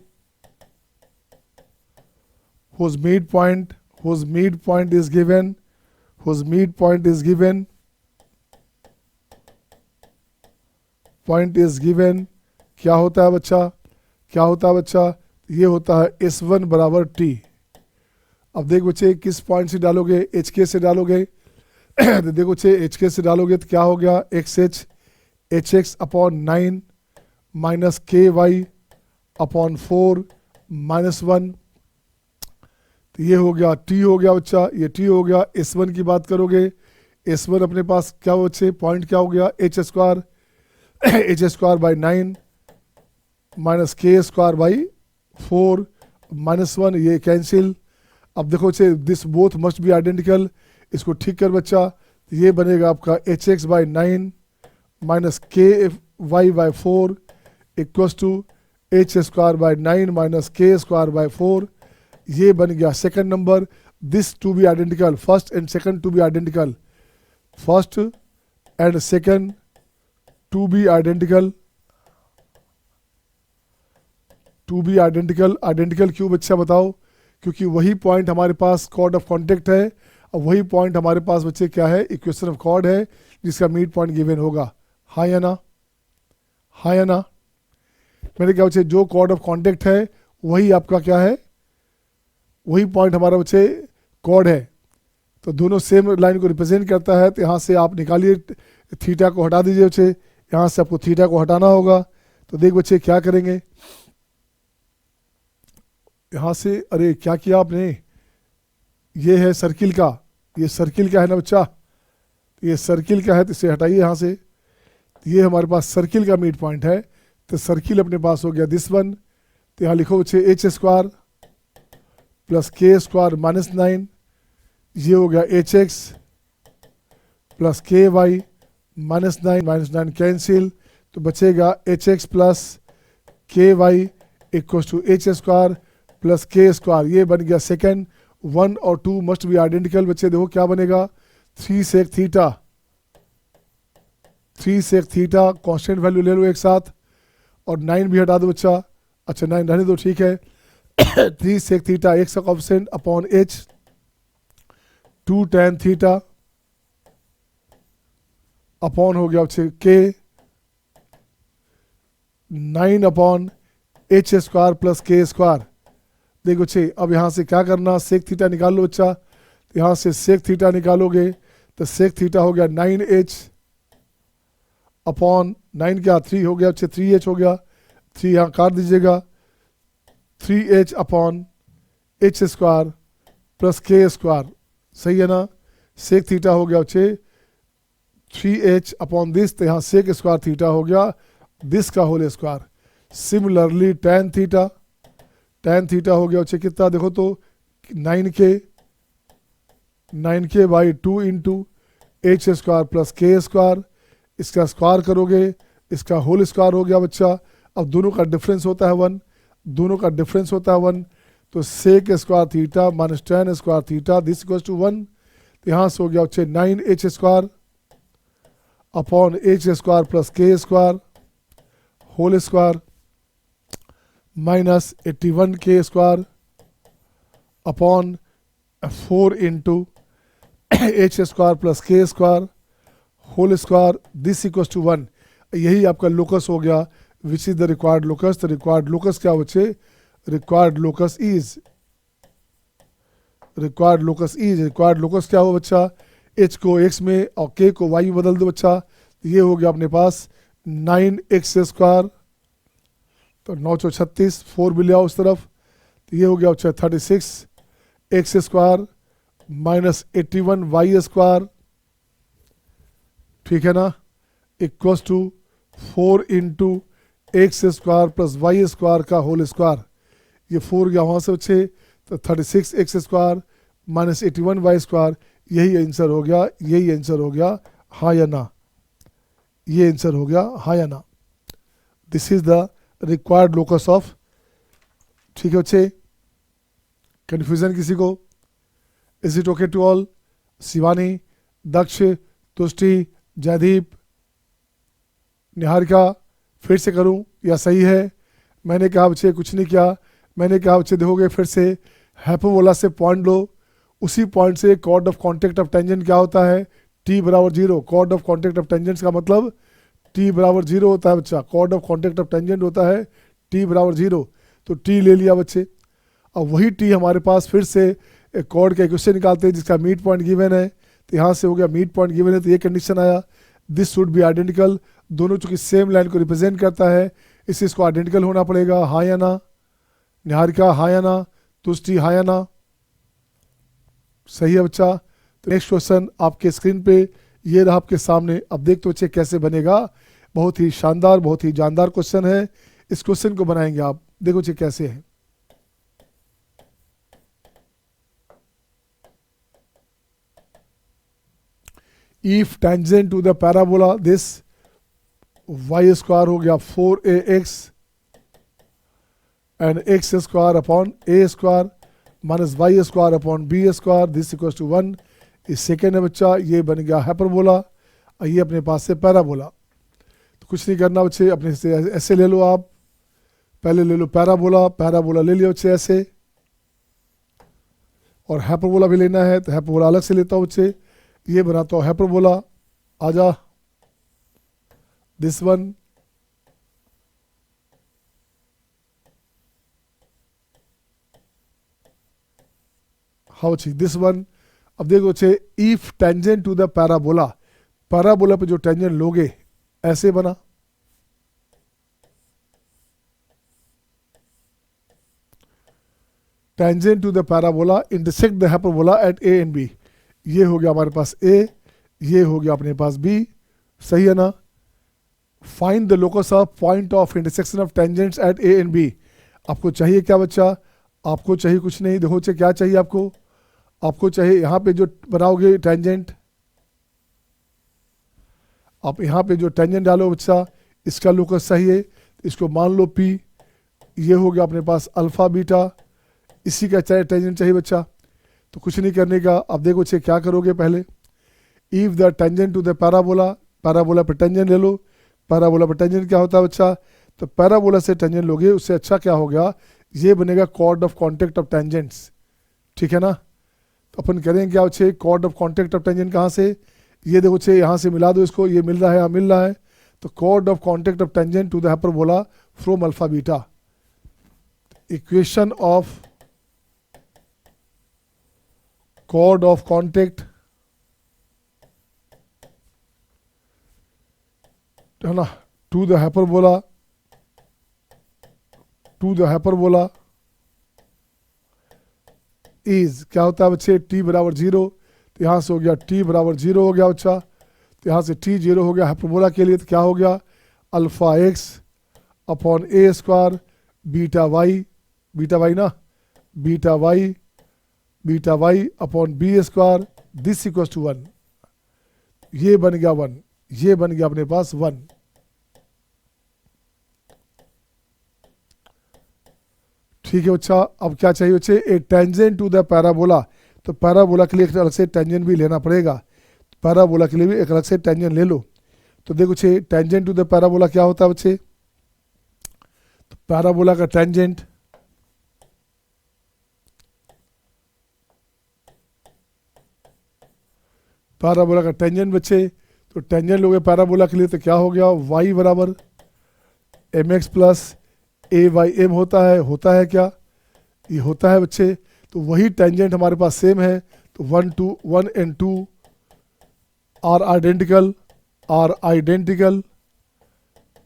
whose midpoint is given, whose midpoint is given point is given, क्या होता है बच्चा, क्या होता है बच्चा, ये होता है S1 बराबर टी। अब देख बच्चे किस पॉइंट से डालोगे, HK से डालोगे तो देखो बच्चे HK से डालोगे तो क्या हो गया, XH HX upon 9 minus KY upon 4 minus 1, तो ये हो गया T हो गया बच्चा, ये T हो गया। S1 की बात करोगे, S1 अपने पास क्या हो बच्चे, पॉइंट क्या हो गया, H square H square by 9 minus K square by 4 minus 1, ये कैंसिल। अब देखो बच्चे this both must be identical, इसको ठीक कर बच्चा, तो ये बनेगा आपका HX by 9 minus KY by 4 equals to H square by 9 minus K square by 4, ये बन गया second number. This to be identical, first and second to be identical, first and second to be identical, to be identical. Identical क्यों बच्चा बताओ, क्योंकि वही point हमारे पास cord of contact है, और वही पॉइंट हमारे पास बच्चे क्या है, इक्वेशन ऑफ कॉर्ड है, जिसका मिड पॉइंट गिवन होगा। हाँ या ना, हाँ या ना। मैंने क्या बच्चे, जो कॉर्ड ऑफ कॉन्टेक्ट है वही आपका क्या है, वही पॉइंट हमारा बच्चे कॉर्ड है, तो दोनों सेम लाइन को रिप्रेजेंट करता है। तो यहाँ से आप निकालिए, थीटा को हटा दीजिए बच्चे, यहाँ से आपको थीटा को हटाना होगा। तो देख बच्चे क्या करेंगे, यहाँ से, अरे क्या किया आपने, ये है सर्किल का, ये सर्किल का है ना बच्चा, ये सर्किल का है, तो इसे हटाइए यहाँ से। ये हमारे पास सर्किल का मिड पॉइंट है, तो सर्किल अपने पास हो गया दिस वन। तो यहाँ लिखो बच्चे H square plus K square minus 9, ये हो गया HX plus KY minus 9 cancel, तो बचेगा HX plus KY equal to H square plus K square, ये बन गया सेकेंड। 1 और 2 मस्ट बी आइडेंटिकल बच्चे, देखो क्या बनेगा, 3 sec theta, 3 sec theta, constant value ले लो एक साथ, और 9 भी हटा दो बच्चा, अच्छा 9 रहने दो ठीक है। 3 सेक थीटा एक सा constant upon H 2 tan theta upon हो गया बच्चे K 9 upon H square plus K square. देखो बच्चे अब यहाँ से क्या करना, सेक थीटा निकाल लो बच्चा, तो यहाँ से सेक थीटा निकालोगे तो सेक थीटा हो गया 9H अपॉन 9 क्या 3 हो गया बच्चे, 3H हो गया, 3 यहाँ काट दीजिएगा, 3H upon H square plus K square, सही है ना। सेक थीटा हो गया बच्चे 3H अपॉन दिस, तो यहाँ सेक स्क्वायर थीटा हो गया दिस का whole square. Similarly tan theta, tan theta हो गया बच्चे कितना, देखो तो 9K by 2 into H square plus K square, इसका स्क्वायर करोगे इसका होल स्क्वायर हो गया बच्चा। अब दोनों का डिफरेंस होता है 1, दोनों का डिफरेंस होता है 1, तो sec square theta minus tan square theta this equals to 1, तो यहाँ से हो गया बच्चे 9H square upon H square plus K square whole square minus 81K square upon 4 into H square plus K square whole square this equals to 1। यही आपका locus हो गया, which is the required locus. तो required locus क्या बच्चे, required locus is, required locus is, required locus क्या हो बच्चा, H को X में और K को Y में बदल दो बच्चा, तो ये हो गया अपने पास 9X स्क्वायर, तो 9 चौ 36, 4 भी ले आओ उस तरफ, तो ये हो गया बच्चा 36X square minus 81Y square, ठीक है ना, equals to 4 into X square plus Y square का होल स्क्वायर। ये 4 गया वहाँ से बच्चे, तो 36X square minus 81Y square, यही आंसर हो गया, यही आंसर हो गया, हाँ या ना, ये आंसर हो गया हाँ या ना। This is the required locus of, ठीक है बच्चे, कंफ्यूजन किसी को, is it okay to all. Shivani, Daksh, Tushti, Jaideep, Niharika, फिर से करूं या सही है। मैंने कहा बच्चे कुछ नहीं किया, मैंने कहा बच्चे देखोगे फिर से हाइपरबोला से पॉइंट लो, उसी पॉइंट से chord of contact of tangent क्या होता है, t बराबर 0। Chord of contact of tangents का मतलब टी बराबर 0 होता है बच्चा, chord of contact of tangent होता है टी बराबर 0, तो टी ले लिया बच्चे। अब वही टी हमारे पास फिर से एक कॉर्ड का इक्वेशन निकालते हैं जिसका मिड पॉइंट गिवन है, तो यहाँ से हो गया मिड पॉइंट गिवन है, तो ये कंडीशन आया दिस शुड बी आइडेंटिकल, दोनों चूंकि सेम लाइन को रिप्रेजेंट करता है इससे इसको आइडेंटिकल होना पड़ेगा, हाँ या ना, निहारिका हाँ या ना, तुष्टि हाँ या ना, सही है बच्चा। तो नेक्स्ट क्वेश्चन आपके स्क्रीन पे ये रहा आपके सामने, अब देखते बच्चे कैसे बनेगा, बहुत ही शानदार बहुत ही जानदार क्वेश्चन है, इस क्वेश्चन को बनाएंगे आप, देखो बच्चे कैसे है। If tangent to the parabola this y square हो गया 4ax and x square upon a square minus y square upon b square this equals to 1, इस सेकेंड है बच्चा, ये बन गया हाइपरबोला और ये अपने पास से पैराबोला। तो कुछ नहीं करना बच्चे, अपने से ऐसे ले लो आप, पहले ले लो पैराबोला, पैराबोला ले लियो बच्चे ऐसे, और हाइपरबोला भी लेना है तो हाइपरबोला अलग से लेता हूँ बच्चे, ये बनाता हूँ हाइपरबोला, आजा दिस वन, हाउ बच्चे दिस वन। अब देखो बच्चे if tangent to the parabola, parabola पे जो टेंजेंट लोगे ऐसे बना, tangent to the parabola intersect the hyperbola at A and B, ये हो गया हमारे पास ए, ये हो गया अपने पास बी, सही है ना। Find the locus of point of intersection of tangents at A and B, आपको चाहिए क्या बच्चा, आपको चाहिए कुछ नहीं, देखो बच्चे क्या चाहिए आपको, आपको चाहिए यहाँ पे जो बनाओगे टेंजेंट, आप यहाँ पे जो टेंजेंट डालो बच्चा इसका लोकस चाहिए, इसको मान लो पी, ये हो गया अपने पास अल्फा बीटा, इसी का चाहिए टेंजेंट चाहिए बच्चा। तो कुछ नहीं करने का, अब देखो बच्चे क्या करोगे, पहले if the tangent to the parabola, parabola पे टेंजेंट ले लो, पैराबोला पे टेंजेंट क्या होता है बच्चा, तो पैराबोला से टेंजेंट लोगे उससे अच्छा क्या हो गया, ये बनेगा chord of contact of tangents, ठीक है ना। तो अपन करेंगे क्या बच्चे, chord of contact of tangent कहाँ से, ये देखो बच्चे यहाँ से मिला दो इसको, ये मिल रहा है यहाँ मिल रहा है, तो chord of contact of tangent to the hyperbola from alpha beta, equation of chord of contact है ना to the hyperbola, to the hyperbola is क्या होता है बच्चे, t बराबर 0, तो यहाँ से हो गया t बराबर 0 हो गया बच्चा, तो यहाँ से t 0 हो गया हाइपरबोला के लिए, तो क्या हो गया alpha x upon a square beta y ना, beta y upon B square this equals to 1, ये बन गया 1, ये बन गया अपने पास 1। ठीक है बच्चा, अब क्या चाहिए बच्चे, एक टेंजेंट टू द पैराबोला, तो पैराबोला के लिए एक अलग से टेंजेंट भी लेना पड़ेगा, पैराबोला के लिए भी एक अलग से टेंजेंट ले लो। तो देखो बच्चे टेंजेंट टू द पैराबोला क्या होता है बच्चे, तो पैराबोला का टेंजेंट पैराबोला का टेंजेंट बच्चे, तो टेंजेंट लोगे पैराबोला के लिए तो क्या हो गया y बराबर M X plus A Y M होता है क्या, ये होता है बच्चे। तो वही टेंजेंट हमारे पास सेम है, तो 1 एंड 2 आर आइडेंटिकल,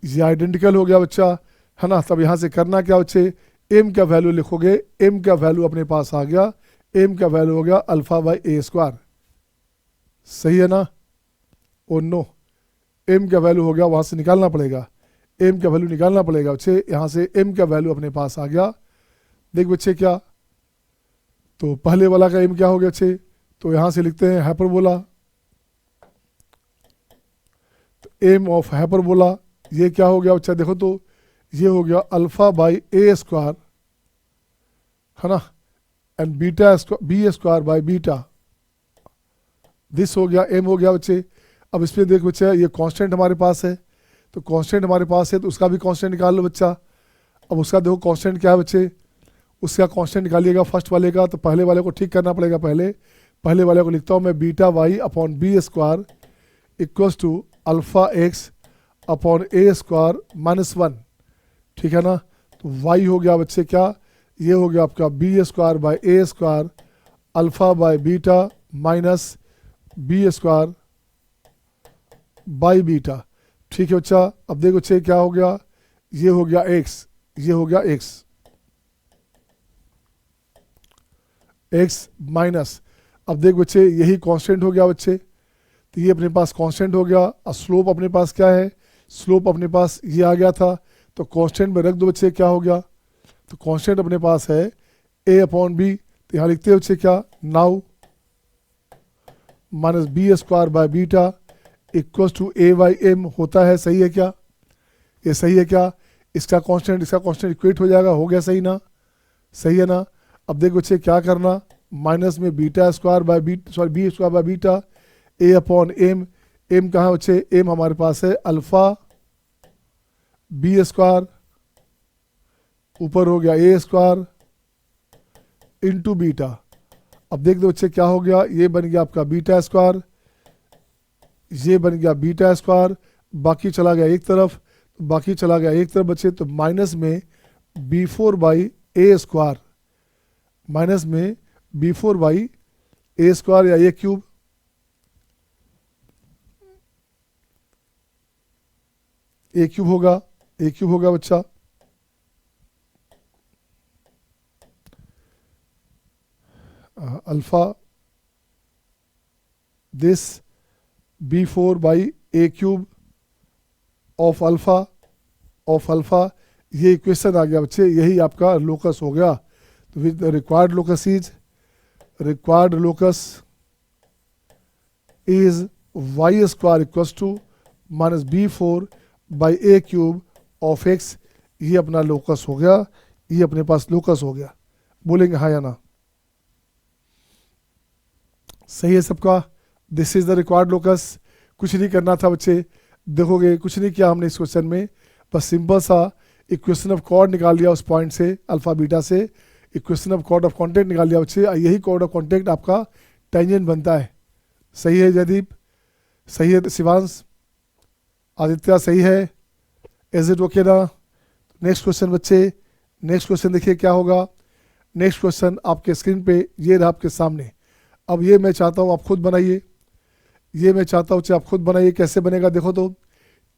ये आइडेंटिकल हो गया बच्चा, है ना। तब यहाँ से करना क्या बच्चे, एम का वैल्यू लिखोगे, एम का वैल्यू अपने पास आ गया, एम का वैल्यू हो गया अल्फा बाई ए स्क्वायर, सही है ना। और नो एम का वैल्यू हो गया, वहाँ से निकालना पड़ेगा, एम का वैल्यू निकालना पड़ेगा बच्चे, यहाँ से एम का वैल्यू अपने पास आ गया। देख बच्चे क्या, तो पहले वाला का एम क्या हो गया बच्चे, तो यहाँ से लिखते हैं हाइपरबोला, तो एम ऑफ हाइपरबोला ये क्या हो गया बच्चा, देखो तो ये हो गया अल्फा बाई ए स्क्वायर, है ना, and beta B square by beta, this हो गया एम हो गया बच्चे। अब इसमें देख बच्चा ये कांस्टेंट हमारे पास है, तो कांस्टेंट हमारे पास है तो उसका भी कांस्टेंट निकाल लो बच्चा। अब उसका देखो कांस्टेंट क्या है बच्चे, उसका कांस्टेंट निकालिएगा फर्स्ट वाले का, तो पहले वाले को ठीक करना पड़ेगा, पहले वाले को लिखता हूँ मैं beta Y upon B square equals to alpha X upon A square minus 1, ठीक है ना। तो y हो गया बच्चे क्या, ये हो गया आपका B square by A square alpha by beta minus B square by beta, ठीक है बच्चा। अब देखो बच्चे क्या हो गया, ये हो गया x, ये हो गया x माइनस, अब देख बच्चे यही कांस्टेंट हो गया बच्चे, तो ये अपने पास कांस्टेंट हो गया। और स्लोप अपने पास क्या है, स्लोप अपने पास ये आ गया था, तो कांस्टेंट में रख दो बच्चे, क्या हो गया, तो कांस्टेंट अपने पास है a अपॉन बी, तो यहाँ लिखते हैं बच्चे क्या, now minus B square by beta equal to A by M होता है, सही है क्या, ये सही है क्या, इसका कांस्टेंट इक्वेट हो जाएगा, हो गया सही ना, सही है ना। अब देखो बच्चे क्या करना, माइनस में beta square by B square by beta A upon M, M कहाँ बच्चे, एम हमारे पास है अल्फा बी स्क्वायर, ऊपर हो गया ए स्क्वायर इंटू बीटा। अब देख दो बच्चे क्या हो गया, ये बन गया आपका बीटा स्क्वायर, ये बन गया बीटा स्क्वायर, बाकी चला गया एक तरफ, बाकी चला गया एक तरफ बच्चे, तो माइनस में B four by A square, minus में B four by A square या ए क्यूब, ए क्यूब होगा, ए क्यूब होगा बच्चा, alpha this B four by A cube of alpha, ये इक्वेशन आ गया बच्चे, यही आपका लोकस हो गया। तो with required locus is Y square equals to minus B four by A cube of X, ये अपना लोकस हो गया, ये अपने पास लोकस हो गया, बोलेंगे हाँ या ना, सही है सबका। This is the required locus. कुछ नहीं करना था बच्चे, देखोगे कुछ नहीं किया हमने इस क्वेश्चन में, बस सिंपल सा इक्वेशन ऑफ कॉर्ड निकाल लिया उस पॉइंट से, अल्फा बीटा से equation of chord of contact निकाल लिया बच्चे, यही कॉर्ड ऑफ कॉन्टेक्ट आपका टेंजेंट बनता है। सही है जयदीप, सही है शिवांश, आदित्य सही है, इज इट ओके ना। नेक्स्ट क्वेश्चन बच्चे, नेक्स्ट क्वेश्चन देखिए क्या होगा। नेक्स्ट क्वेश्चन आपके स्क्रीन पे ये रहा आपके सामने। अब ये मैं चाहता हूँ आप खुद बनाइए, ये मैं चाहता हूँ आप खुद बनाइए, कैसे बनेगा देखो तो।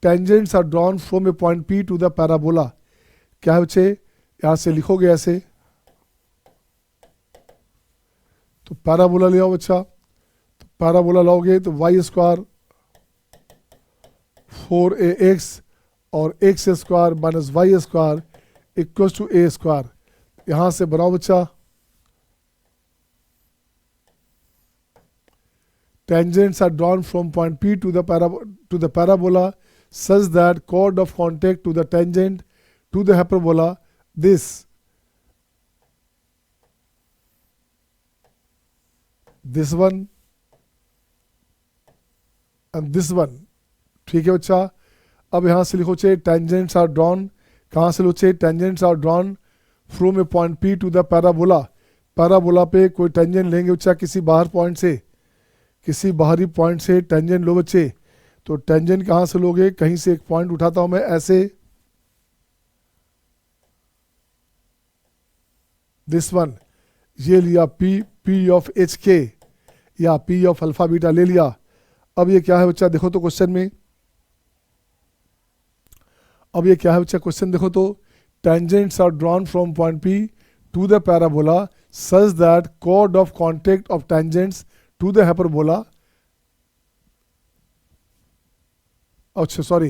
Tangents are drawn from a point P to the parabola, क्या है बच्चे, यहाँ से लिखोगे ऐसे, तो पैराबोला ले आओ बच्चा, तो पैराबोला लाओगे तो वाई स्क्वायर 4ax और X square minus Y square equal to A square, यहाँ से बनाओ बच्चा। Tangents are drawn from point P to the parabola such that chord of contact to the tangent to the hyperbola this one and this one, ठीक है बच्चा। अब यहाँ से लिखो चे tangents are drawn, कहाँ से लिखो चे tangents are drawn from a point P to the parabola, parabola पे कोई टेंजेंट लेंगे बच्चा किसी बाहर पॉइंट से, किसी बाहरी पॉइंट से टेंजेंट लो बच्चे। तो टेंजेंट कहाँ से लोगे, कहीं से एक पॉइंट उठाता हूं मैं ऐसे, दिस वन, ये लिया पी ऑफ एच के या पी ऑफ अल्फा बीटा ले लिया। अब ये क्या है बच्चा देखो तो क्वेश्चन में, अब ये क्या है बच्चा क्वेश्चन देखो तो, tangents are drawn from point P to the parabola such that chord of contact of tangents to the hyperbola, अच्छा sorry,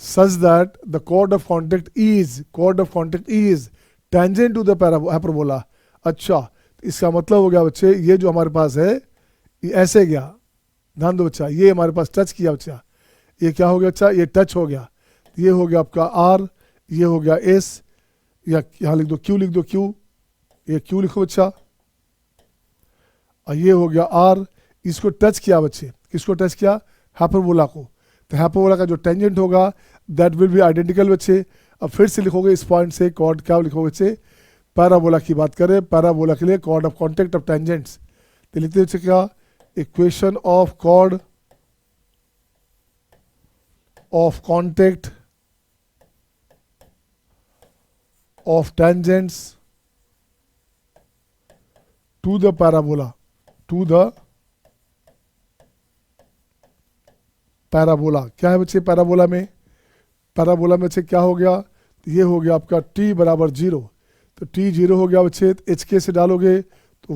such that the chord of contact is tangent to the hyperbola। अच्छा, इसका मतलब हो गया बच्चे ये जो हमारे पास है ये ऐसे गया, ध्यान दो बच्चा, ये हमारे पास टच किया बच्चा, ये क्या हो गया बच्चा, ये टच हो गया, ये हो गया आपका आर, ये हो गया एस, या यहाँ लिख दो क्यू, लिख दो क्यू, ये क्यू लिखो बच्चा, और ये हो गया आर, इसको टच किया बच्चे, किसको टच किया, हाइपरबोला को। तो हाइपरबोला का जो टेंजेंट होगा दैट विल बी आइडेंटिकल बच्चे। अब फिर से लिखोगे इस पॉइंट से कॉर्ड, क्या लिखोगे बच्चे, पैराबोला की बात करें, पैराबोला के लिए chord of contact of tangents, तो लिखते बच्चे क्या, equation of chord of contact of tangents to the parabola, क्या है बच्चे पैराबोला में? पैराबोला में बच्चे क्या हो गया? तो ये हो गया आपका t बराबर 0, तो t 0 हो गया बच्चे, एच के से डालोगे तो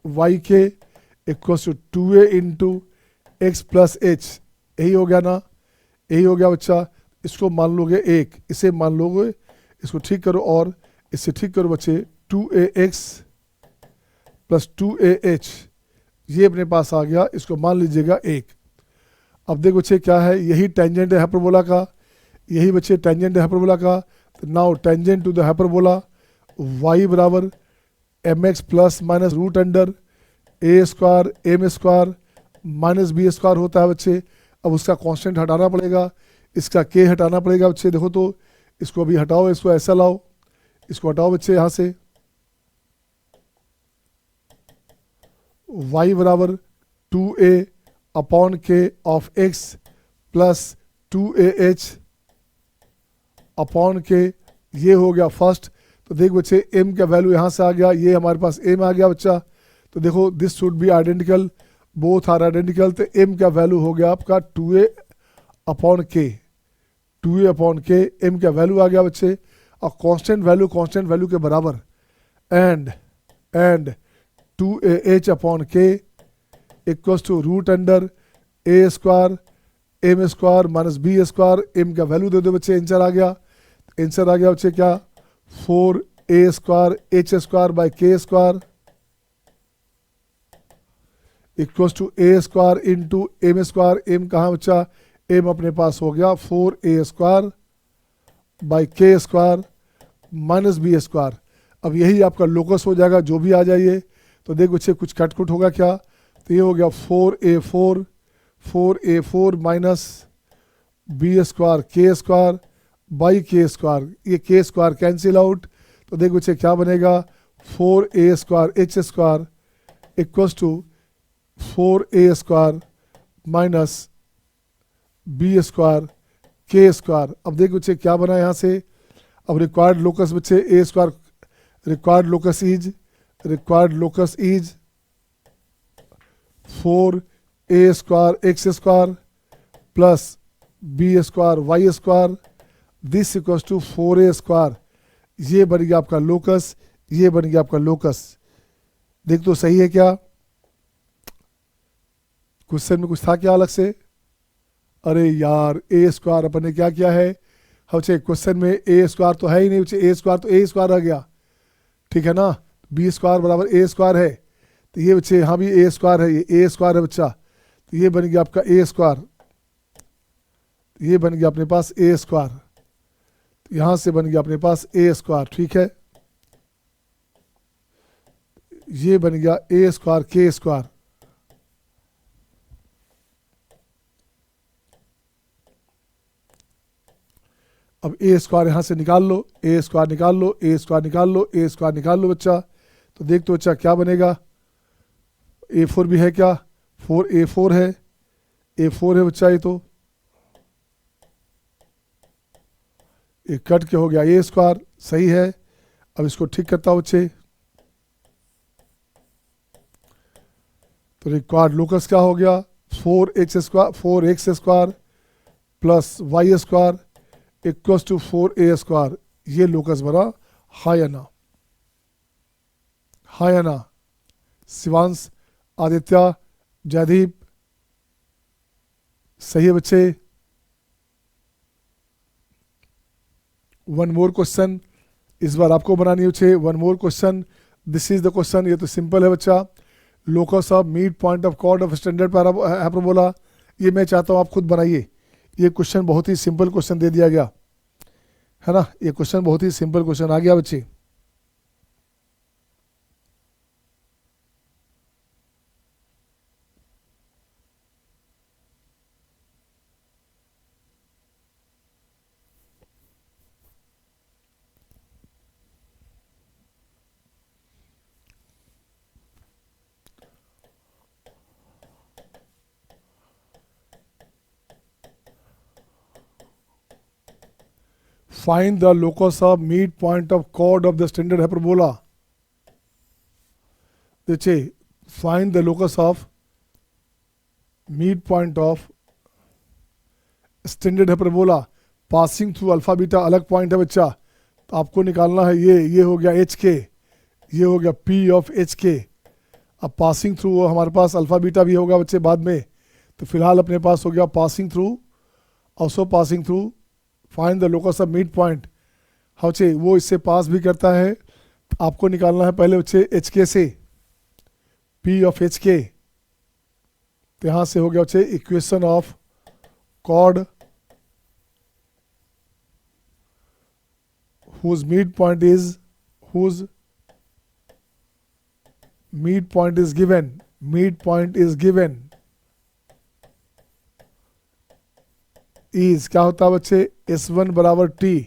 वाई के equal to 2a into X plus H, यही हो गया ना, यही हो गया बच्चा। इसको मान लोगे 1, इसे मान लोगे, इसको ठीक करो और इससे ठीक करो बच्चे, 2ax प्लस 2ah, ये अपने पास आ गया, इसको मान लीजिएगा 1। अब देखो बच्चे क्या है, यही टेंजेंट है हाइपरबोला का, यही बच्चे टेंजेंट है हाइपरबोला का। तो now tangent to the hyperbola y बराबर M X plus minus root under A square M square minus B square होता है बच्चे। अब उसका कांस्टेंट हटाना पड़ेगा, इसका k हटाना पड़ेगा बच्चे। देखो तो इसको अभी हटाओ, इसको ऐसा लाओ, इसको हटाओ बच्चे यहाँ से, y बराबर 2a अपॉन के of x plus 2ah upon के, ये हो गया फर्स्ट। तो देख बच्चे m का वैल्यू यहाँ से आ गया, ये हमारे पास m आ गया बच्चा। तो देखो this should be identical, both are identical. तो m का वैल्यू हो गया आपका 2a अपॉन के, 2a अपॉन के, m का वैल्यू आ गया बच्चे। और कांस्टेंट वैल्यू के बराबर and 2ah upon K equals to root under A square M square minus B square. m का वैल्यू दे दो बच्चे, आंसर आ गया। आंसर आ गया बच्चे क्या, 4a square H square by K square equals to A square into M square. M कहाँ बच्चा, एम अपने पास हो गया 4a square by K square minus B square. अब यही आपका लोकस हो जाएगा, जो भी आ जाइए। तो देख बच्चे कुछ कटकुट होगा क्या, तो ये हो गया 4a4 minus B square K square by K square, ये के स्क्वायर कैंसिल आउट। तो देख बच्चे क्या बनेगा, 4a square H square equals to 4a square minus B square K square. अब देख बच्चे क्या बना यहाँ से, अब रिक्वायर्ड लोकस बच्चे A square, required locus is 4a square X square plus B square Y square, this equals to 4a square. ये बन गया आपका लोकस, ये बन गया आपका लोकस। देख तो सही है क्या, क्वेश्चन में कुछ था क्या अलग से? अरे यार ए स्क्वायर अपन ने क्या किया है, हम क्वेश्चन में ए स्क्वायर तो है ही नहीं, ए स्क्वायर तो ए स्क्वायर आ गया, ठीक है ना। बी स्क्वायर बराबर ए स्क्वायर है, तो ये बच्चे यहाँ भी ए स्क्वायर है, ये ए स्क्वायर है बच्चा। तो ये बन गया आपका ए स्क्वायर, ये बन गया अपने पास ए स्क्वायर, तो यहाँ से बन गया अपने पास ए स्क्वायर, ठीक है। ये बन गया ए स्क्वायर के स्क्वायर। अब ए स्क्वायर यहाँ से निकाल लो, ए स्क्वायर निकाल लो, ए स्क्वायर निकाल लो, ए स्क्वायर निकाल लो बच्चा। तो देख तो बच्चा क्या बनेगा, a4 भी है क्या, 4a4 है, a4 है बच्चा। ये तो ये कट के हो गया ए स्क्वायर, सही है। अब इसको ठीक करता हूँ बच्चे। तो रिक्वायर्ड लोकस क्या हो गया, 4x square plus Y square equals to 4a square. ये लोकस बना, हाँ या ना, हाँ या ना। शिवांश, आदित्य, जयदीप, सही है बच्चे। वन मोर क्वेश्चन इस बार आपको बनानी है, one more question. This is the question, ये तो सिंपल है बच्चा। Locus of mid point of chord of standard hyperbola, ये मैं चाहता हूँ आप खुद बनाइए। ये क्वेश्चन बहुत ही सिंपल क्वेश्चन दे दिया गया है ना, ये क्वेश्चन बहुत ही सिंपल क्वेश्चन आ गया बच्चे। Find the locus of mid point of chord of the standard hyperbola. देखिए, find the locus of mid point of standard hyperbola passing through alpha beta अलग पॉइंट है बच्चा, तो आपको निकालना है ये हो गया एच के, ये हो गया पी ऑफ एच के। अब पासिंग थ्रू हमारे पास अल्फा बीटा भी होगा बच्चे बाद में, तो फिलहाल अपने पास हो गया passing through, also passing through, find the locus of mid point. हाँ बच्चे, वो इससे पास भी करता है, आपको निकालना है पहले बच्चे एच के से, पी ऑफ एच के। तो यहाँ से हो गया बच्चे equation of chord whose midpoint is given, midpoint is given is क्या होता है बच्चे, S1 बराबर T।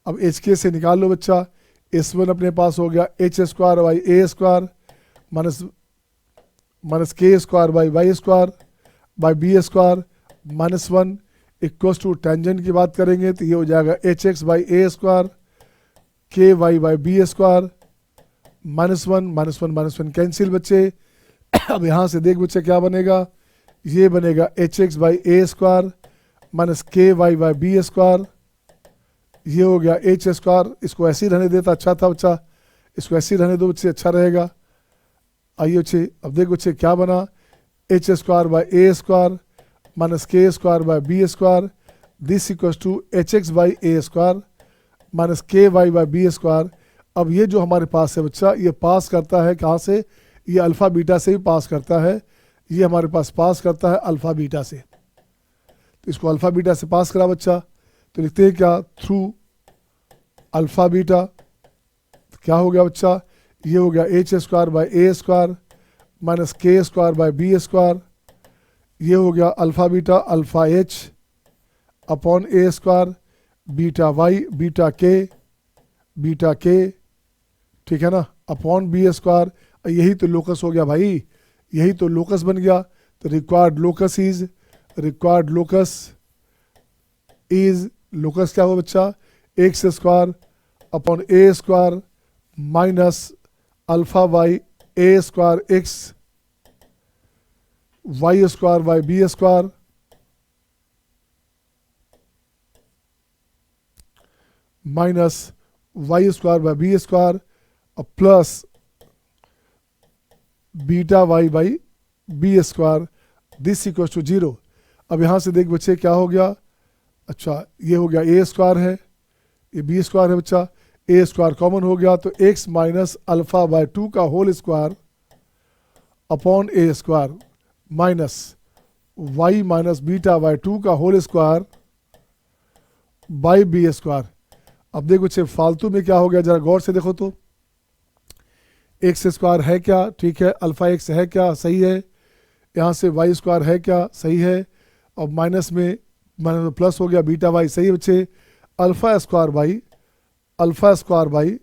अब एच के से निकाल लो बच्चा, S1 अपने पास हो गया H square by A square minus K square by Y square by B square minus 1 equals to tangent की बात करेंगे तो ये हो जाएगा H X by A square K Y by B square minus one cancel बच्चे। अब यहाँ से देख बच्चे क्या बनेगा, ये बनेगा H X by A square minus K Y by B square, ये हो गया एच स्क्वायर। इसको ऐसे ही रहने देता अच्छा था बच्चा, इसको ऐसे ही रहने दो बच्चे, अच्छा रहेगा। आइए बच्चे, अब देख बच्चे क्या बना, H square by A square minus K square by B square, this equals to H X by A square minus K Y by B square. अब ये जो हमारे पास है बच्चा, ये पास करता है कहाँ से, ये अल्फ़ा बीटा से भी पास करता है, ये हमारे पास पास करता है अल्फ़ा बीटा से, तो इसको अल्फ़ा बीटा से पास करा बच्चा, तो लिखते हैं क्या, थ्रू अल्फ़ा बीटा। तो क्या हो गया बच्चा, ये हो गया H square by A square minus K square by B square, ये हो गया alpha beta alpha H upon A square beta Y beta K, ठीक है ना, अपॉन बी स्क्वायर। यही तो लोकस हो गया भाई, यही तो लोकस बन गया। तो रिक्वायर्ड लोकस इज लोकस क्या हुआ बच्चा, X square upon A square minus alpha by A square X Y square by B square minus Y square by B square plus beta Y by B square, this equals to 0। अब यहाँ से देख बच्चे क्या हो गया, अच्छा ये हो गया ए स्क्वायर है, ये बी स्क्वायर है बच्चा, ए स्क्वायर कॉमन हो गया तो एक्स माइनस अल्फा बाई 2 का whole square upon A square minus Y minus beta by 2 का whole square by B square. अब देखो बच्चे फालतू में क्या हो गया, जरा गौर से देखो तो, एक्स स्क्वायर है क्या, ठीक है, अल्फा एक्स है क्या, सही है, यहाँ से वाई स्क्वायर है क्या, सही है, और माइनस में प्लस हो गया बीटा वाई, सही है बच्चे, alpha square by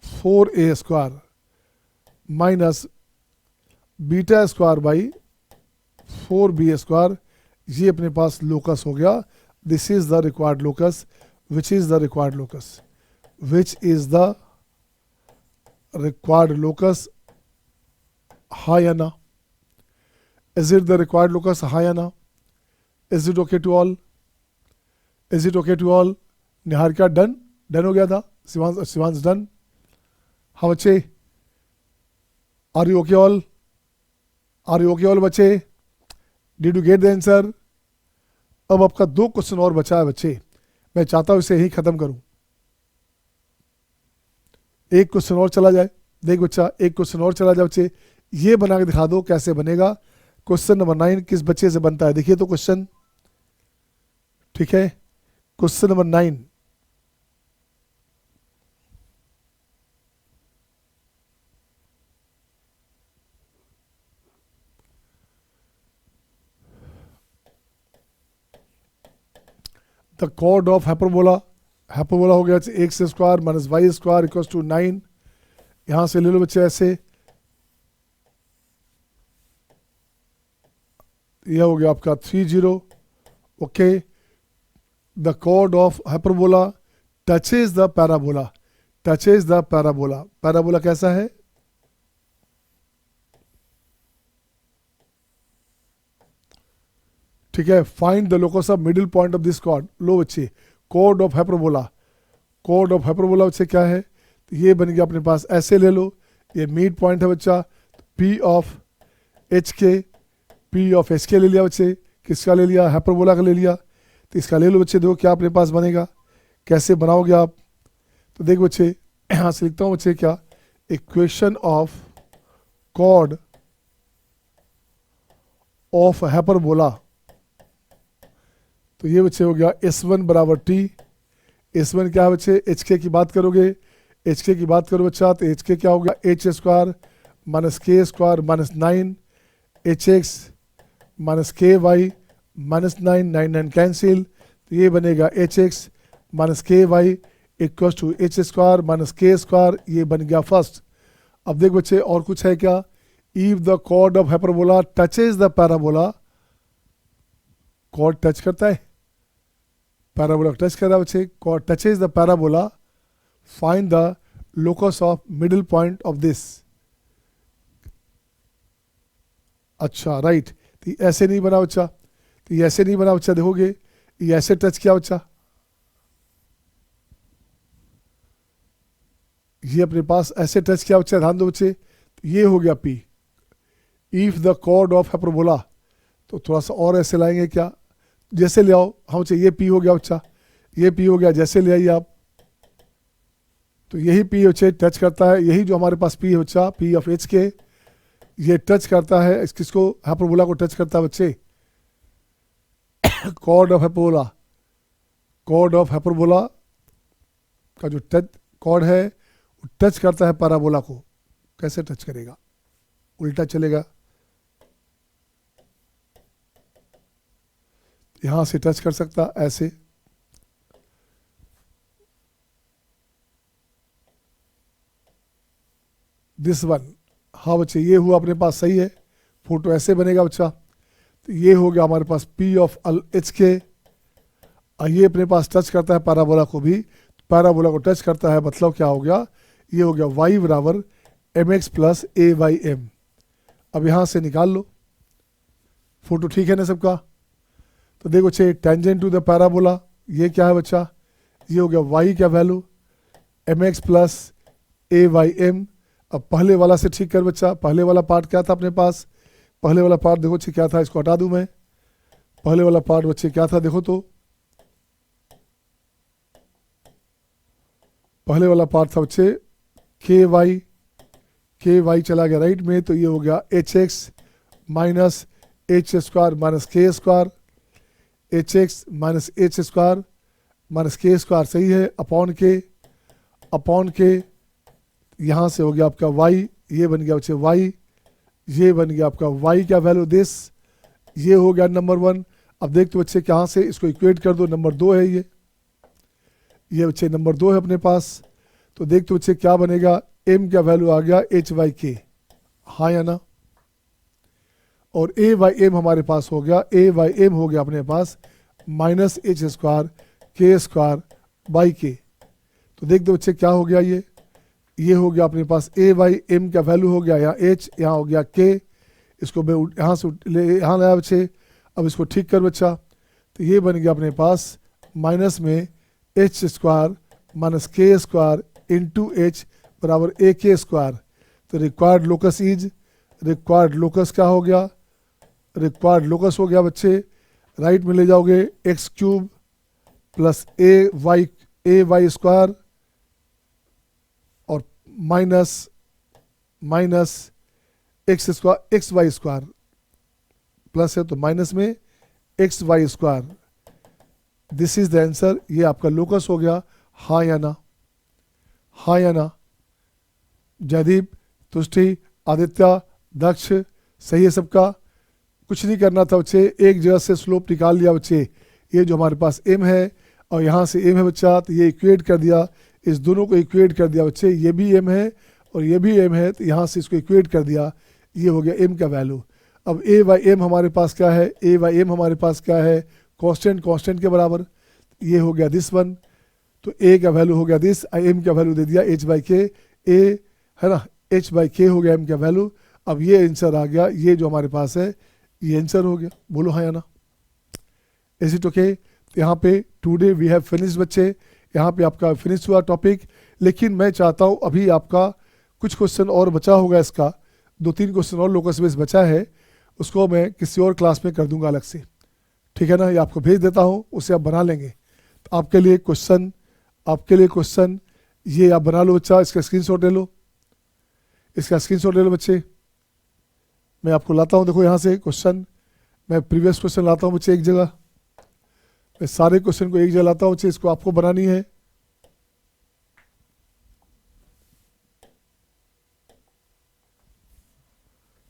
4a square minus beta square by 4b square, ये अपने पास लोकस हो गया। This is the required locus, which is the required locus, हाँ या ना, is it the required locus, हाँ या ना, is it okay to all, Niharika done हो गया था, शिवांश डन, हाँ बच्चे, are you okay all बच्चे, did you get the answer। अब आपका 2 क्वेश्चन और बचा है बच्चे, मैं चाहता हूं इसे ही खत्म करूं, एक क्वेश्चन और चला जाए, देख बच्चा एक क्वेश्चन और चला जाए बच्चे, ये बना के दिखा दो कैसे बनेगा। क्वेश्चन नंबर 9 किस बच्चे से बनता है, देखिए तो क्वेश्चन, ठीक है, question number 9, the chord of hyperbola हो गया X square minus Y square equals to 9, यहां से ले लो बच्चे ऐसे, यह हो गया आपका 30, okay. The chord of hyperbola touches the parabola, touches the parabola, parabola कैसा है? ठीक है, find the locus of middle point of this chord. लो बच्चे, chord of hyperbola, chord of hyperbola बच्चे क्या है? तो ये बन गया अपने पास, ऐसे ले लो, ये मिड पॉइंट है बच्चा, पी ऑफ एच के, पी ऑफ एच के ले लिया बच्चे, किसका ले लिया? हाइपरबोला का ले लिया। तो इसका ले लो बच्चे, देखो क्या अपने पास बनेगा, कैसे बनाओगे आप? तो देखो बच्चे, यहाँ से लिखता हूँ बच्चे क्या, equation of chord of hyperbola. तो ये बच्चे हो गया S1 बराबर टी, S1 क्या है बच्चे? एच के की बात करोगे, एच के की बात करो बच्चा, तो एच के क्या हो गया? H square minus K square minus 9 H X minus K Y minus 9, 9 9 cancel, तो ये बनेगा H X minus K Y equal to H square minus K square, ये बन गया फर्स्ट। अब देख बच्चे और कुछ है क्या? If the chord of hyperbola touches the parabola, chord touch करता है, पैराबोला टच कर रहा है बच्चे, chord touches the parabola, find the locus of middle point of this. अच्छा राइट, तो ऐसे नहीं बना बच्चा, तो ये ऐसे नहीं बना बच्चा, देखोगे ये ऐसे टच किया बच्चा, ये अपने पास ऐसे टच किया बच्चा, ध्यान दो बच्चे, ये हो गया P. If the chord of hyperbola, तो थोड़ा सा और ऐसे लाएंगे क्या, जैसे ले आओ, हम चाहिए ये पी हो गया बच्चा, ये पी हो गया, जैसे ले आइए आप, तो यही पी बच्चे टच करता है, यही जो हमारे पास पी है बच्चा, पी ऑफ एच के, ये टच करता है किसको? हाइपरबोला को टच करता है बच्चे, chord of hyperbola, chord of hyperbola का जो टच कॉर्ड है वो टच करता है पैराबोला को। कैसे टच करेगा? उल्टा चलेगा, यहां से टच कर सकता ऐसे, दिस वन। हाँ बच्चे, ये हुआ अपने पास, सही है, फोटो ऐसे बनेगा बच्चा, तो ये हो गया हमारे पास पी ऑफ एच के, ये अपने पास टच करता है पैराबोला को भी, पैराबोला को टच करता है, मतलब क्या हो गया? ये हो गया y बराबर M X plus A Y M. अब यहाँ से निकाल लो, फोटो ठीक है ना सबका? तो देखो बच्चे, टेंजेंट टू द पैराबोला, ये क्या है बच्चा? ये हो गया y क्या value? M X plus A Y M. अब पहले वाला से ठीक कर बच्चा, पहले वाला पार्ट क्या था अपने पास? पहले वाला पार्ट देखो बच्चे क्या था, इसको हटा दूं मैं, पहले वाला पार्ट बच्चे क्या था देखो, तो पहले वाला पार्ट था बच्चे के वाई चला गया राइट में, तो ये हो गया H X minus H square minus K square, H X minus H square minus K square, सही है, अपॉन के यहाँ से हो गया आपका y, ये बन गया बच्चे y, ये बन गया आपका y क्या वैल्यू? दिस, ये हो गया नंबर 1। अब देखते बच्चे कहाँ से इसको इक्वेट कर दो, नंबर 2 है ये बच्चे नंबर 2 है अपने पास, तो देखते बच्चे क्या बनेगा? m का वैल्यू आ गया एच वाई के, हाँ या ना? और ए वाई एम हमारे पास हो गया, ए वाई एम हो गया अपने पास minus H square K square by के। तो देख दो बच्चे क्या हो गया, ये हो गया अपने पास ए वाई एम का वैल्यू हो गया यहाँ एच, यहाँ हो गया के, इसको मैं यहाँ से यहाँ लाया बच्चे। अब इसको ठीक कर बच्चा, तो ये बन गया अपने पास माइनस में H square minus K square into H बराबर ए के स्क्वायर। तो required locus is, required locus क्या हो गया? रिक्वायर्ड लोकस हो गया बच्चे, राइट में ले जाओगे X cube plus A Y square और minus X square X Y square, plus है तो माइनस में X Y square. This is the answer, ये आपका लोकस हो गया, हाँ या ना? हाँ या ना? जयदीप, तुष्टि, आदित्य, दक्ष, सही है सबका? कुछ नहीं करना था बच्चे, एक जगह से स्लोप निकाल लिया बच्चे, ये जो हमारे पास m है और यहाँ से m है बच्चा, तो ये इक्वेट कर दिया, इस दोनों को इक्वेट कर दिया बच्चे, ये भी m है और ये भी m है, तो यहाँ से इसको इक्वेट कर दिया, ये हो गया m का वैल्यू। अब a बाई एम हमारे पास क्या है? a बाई एम हमारे पास क्या है? कांस्टेंट के बराबर, ये हो गया दिस वन। तो ए का वैल्यू हो गया दिस, एम का वैल्यू दे दिया एच बाई के, ए है ना, एच बाई के हो गया एम का वैल्यू। अब ये आंसर आ गया, ये जो हमारे पास है ये आंसर हो गया। बोलो हाँ या ना, इज इट ओके? यहाँ पे टुडे वी हैव फिनिश बच्चे, यहाँ पे आपका फिनिश हुआ टॉपिक। लेकिन मैं चाहता हूँ अभी आपका कुछ क्वेश्चन और बचा होगा, इसका 2-3 क्वेश्चन और लोकस बेस बचा है, उसको मैं किसी और क्लास में कर दूंगा अलग से, ठीक है ना। ये आपको भेज देता हूँ, उसे आप बना लेंगे। तो आपके लिए क्वेश्चन ये आप बना लो बच्चा, इसका स्क्रीनशॉट ले लो, इसका स्क्रीनशॉट ले लो बच्चे। मैं आपको लाता हूँ, देखो यहाँ से क्वेश्चन, मैं प्रीवियस क्वेश्चन लाता हूँ बच्चे एक जगह, मैं सारे क्वेश्चन को एक जगह लाता हूँ बच्चे, इसको आपको बनानी है।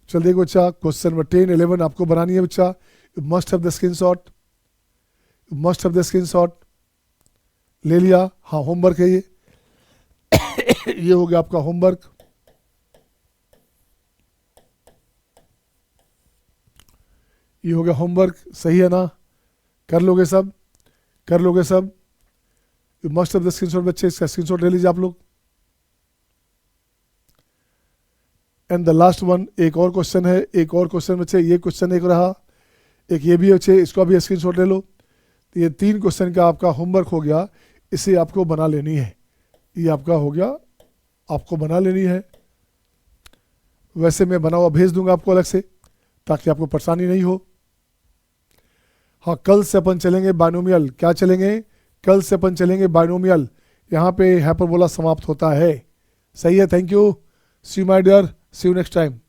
चल देखो बच्चा, क्वेश्चन नंबर 10, 11 आपको बनानी है बच्चा। You must have the screenshot, you must have the screenshot. ले लिया? हाँ, होमवर्क है ये ये हो गया आपका होमवर्क। ये हो गया होमवर्क, सही है ना? कर लोगे सब, कर लोगे सब? You must have the screenshot बच्चे, इसका स्क्रीनशॉट ले लीजिए आप लोग। एंड द लास्ट वन, एक और क्वेश्चन है, एक और क्वेश्चन बच्चे, ये क्वेश्चन एक रहा, एक ये भी है बच्चे, इसको भी स्क्रीनशॉट ले लो। तो ये 3 क्वेश्चन का आपका होमवर्क हो गया, इसे आपको बना लेनी है। ये आपका हो गया, आपको बना लेनी है। वैसे मैं बना हुआ भेज दूंगा आपको अलग से, ताकि आपको परेशानी नहीं हो। हाँ, कल से अपन चलेंगे बाइनोमियल। क्या चलेंगे? कल से अपन चलेंगे बाइनोमियल। यहाँ पे हाइपरबोला समाप्त होता है। सही है, thank you, see you my dear, see you next time.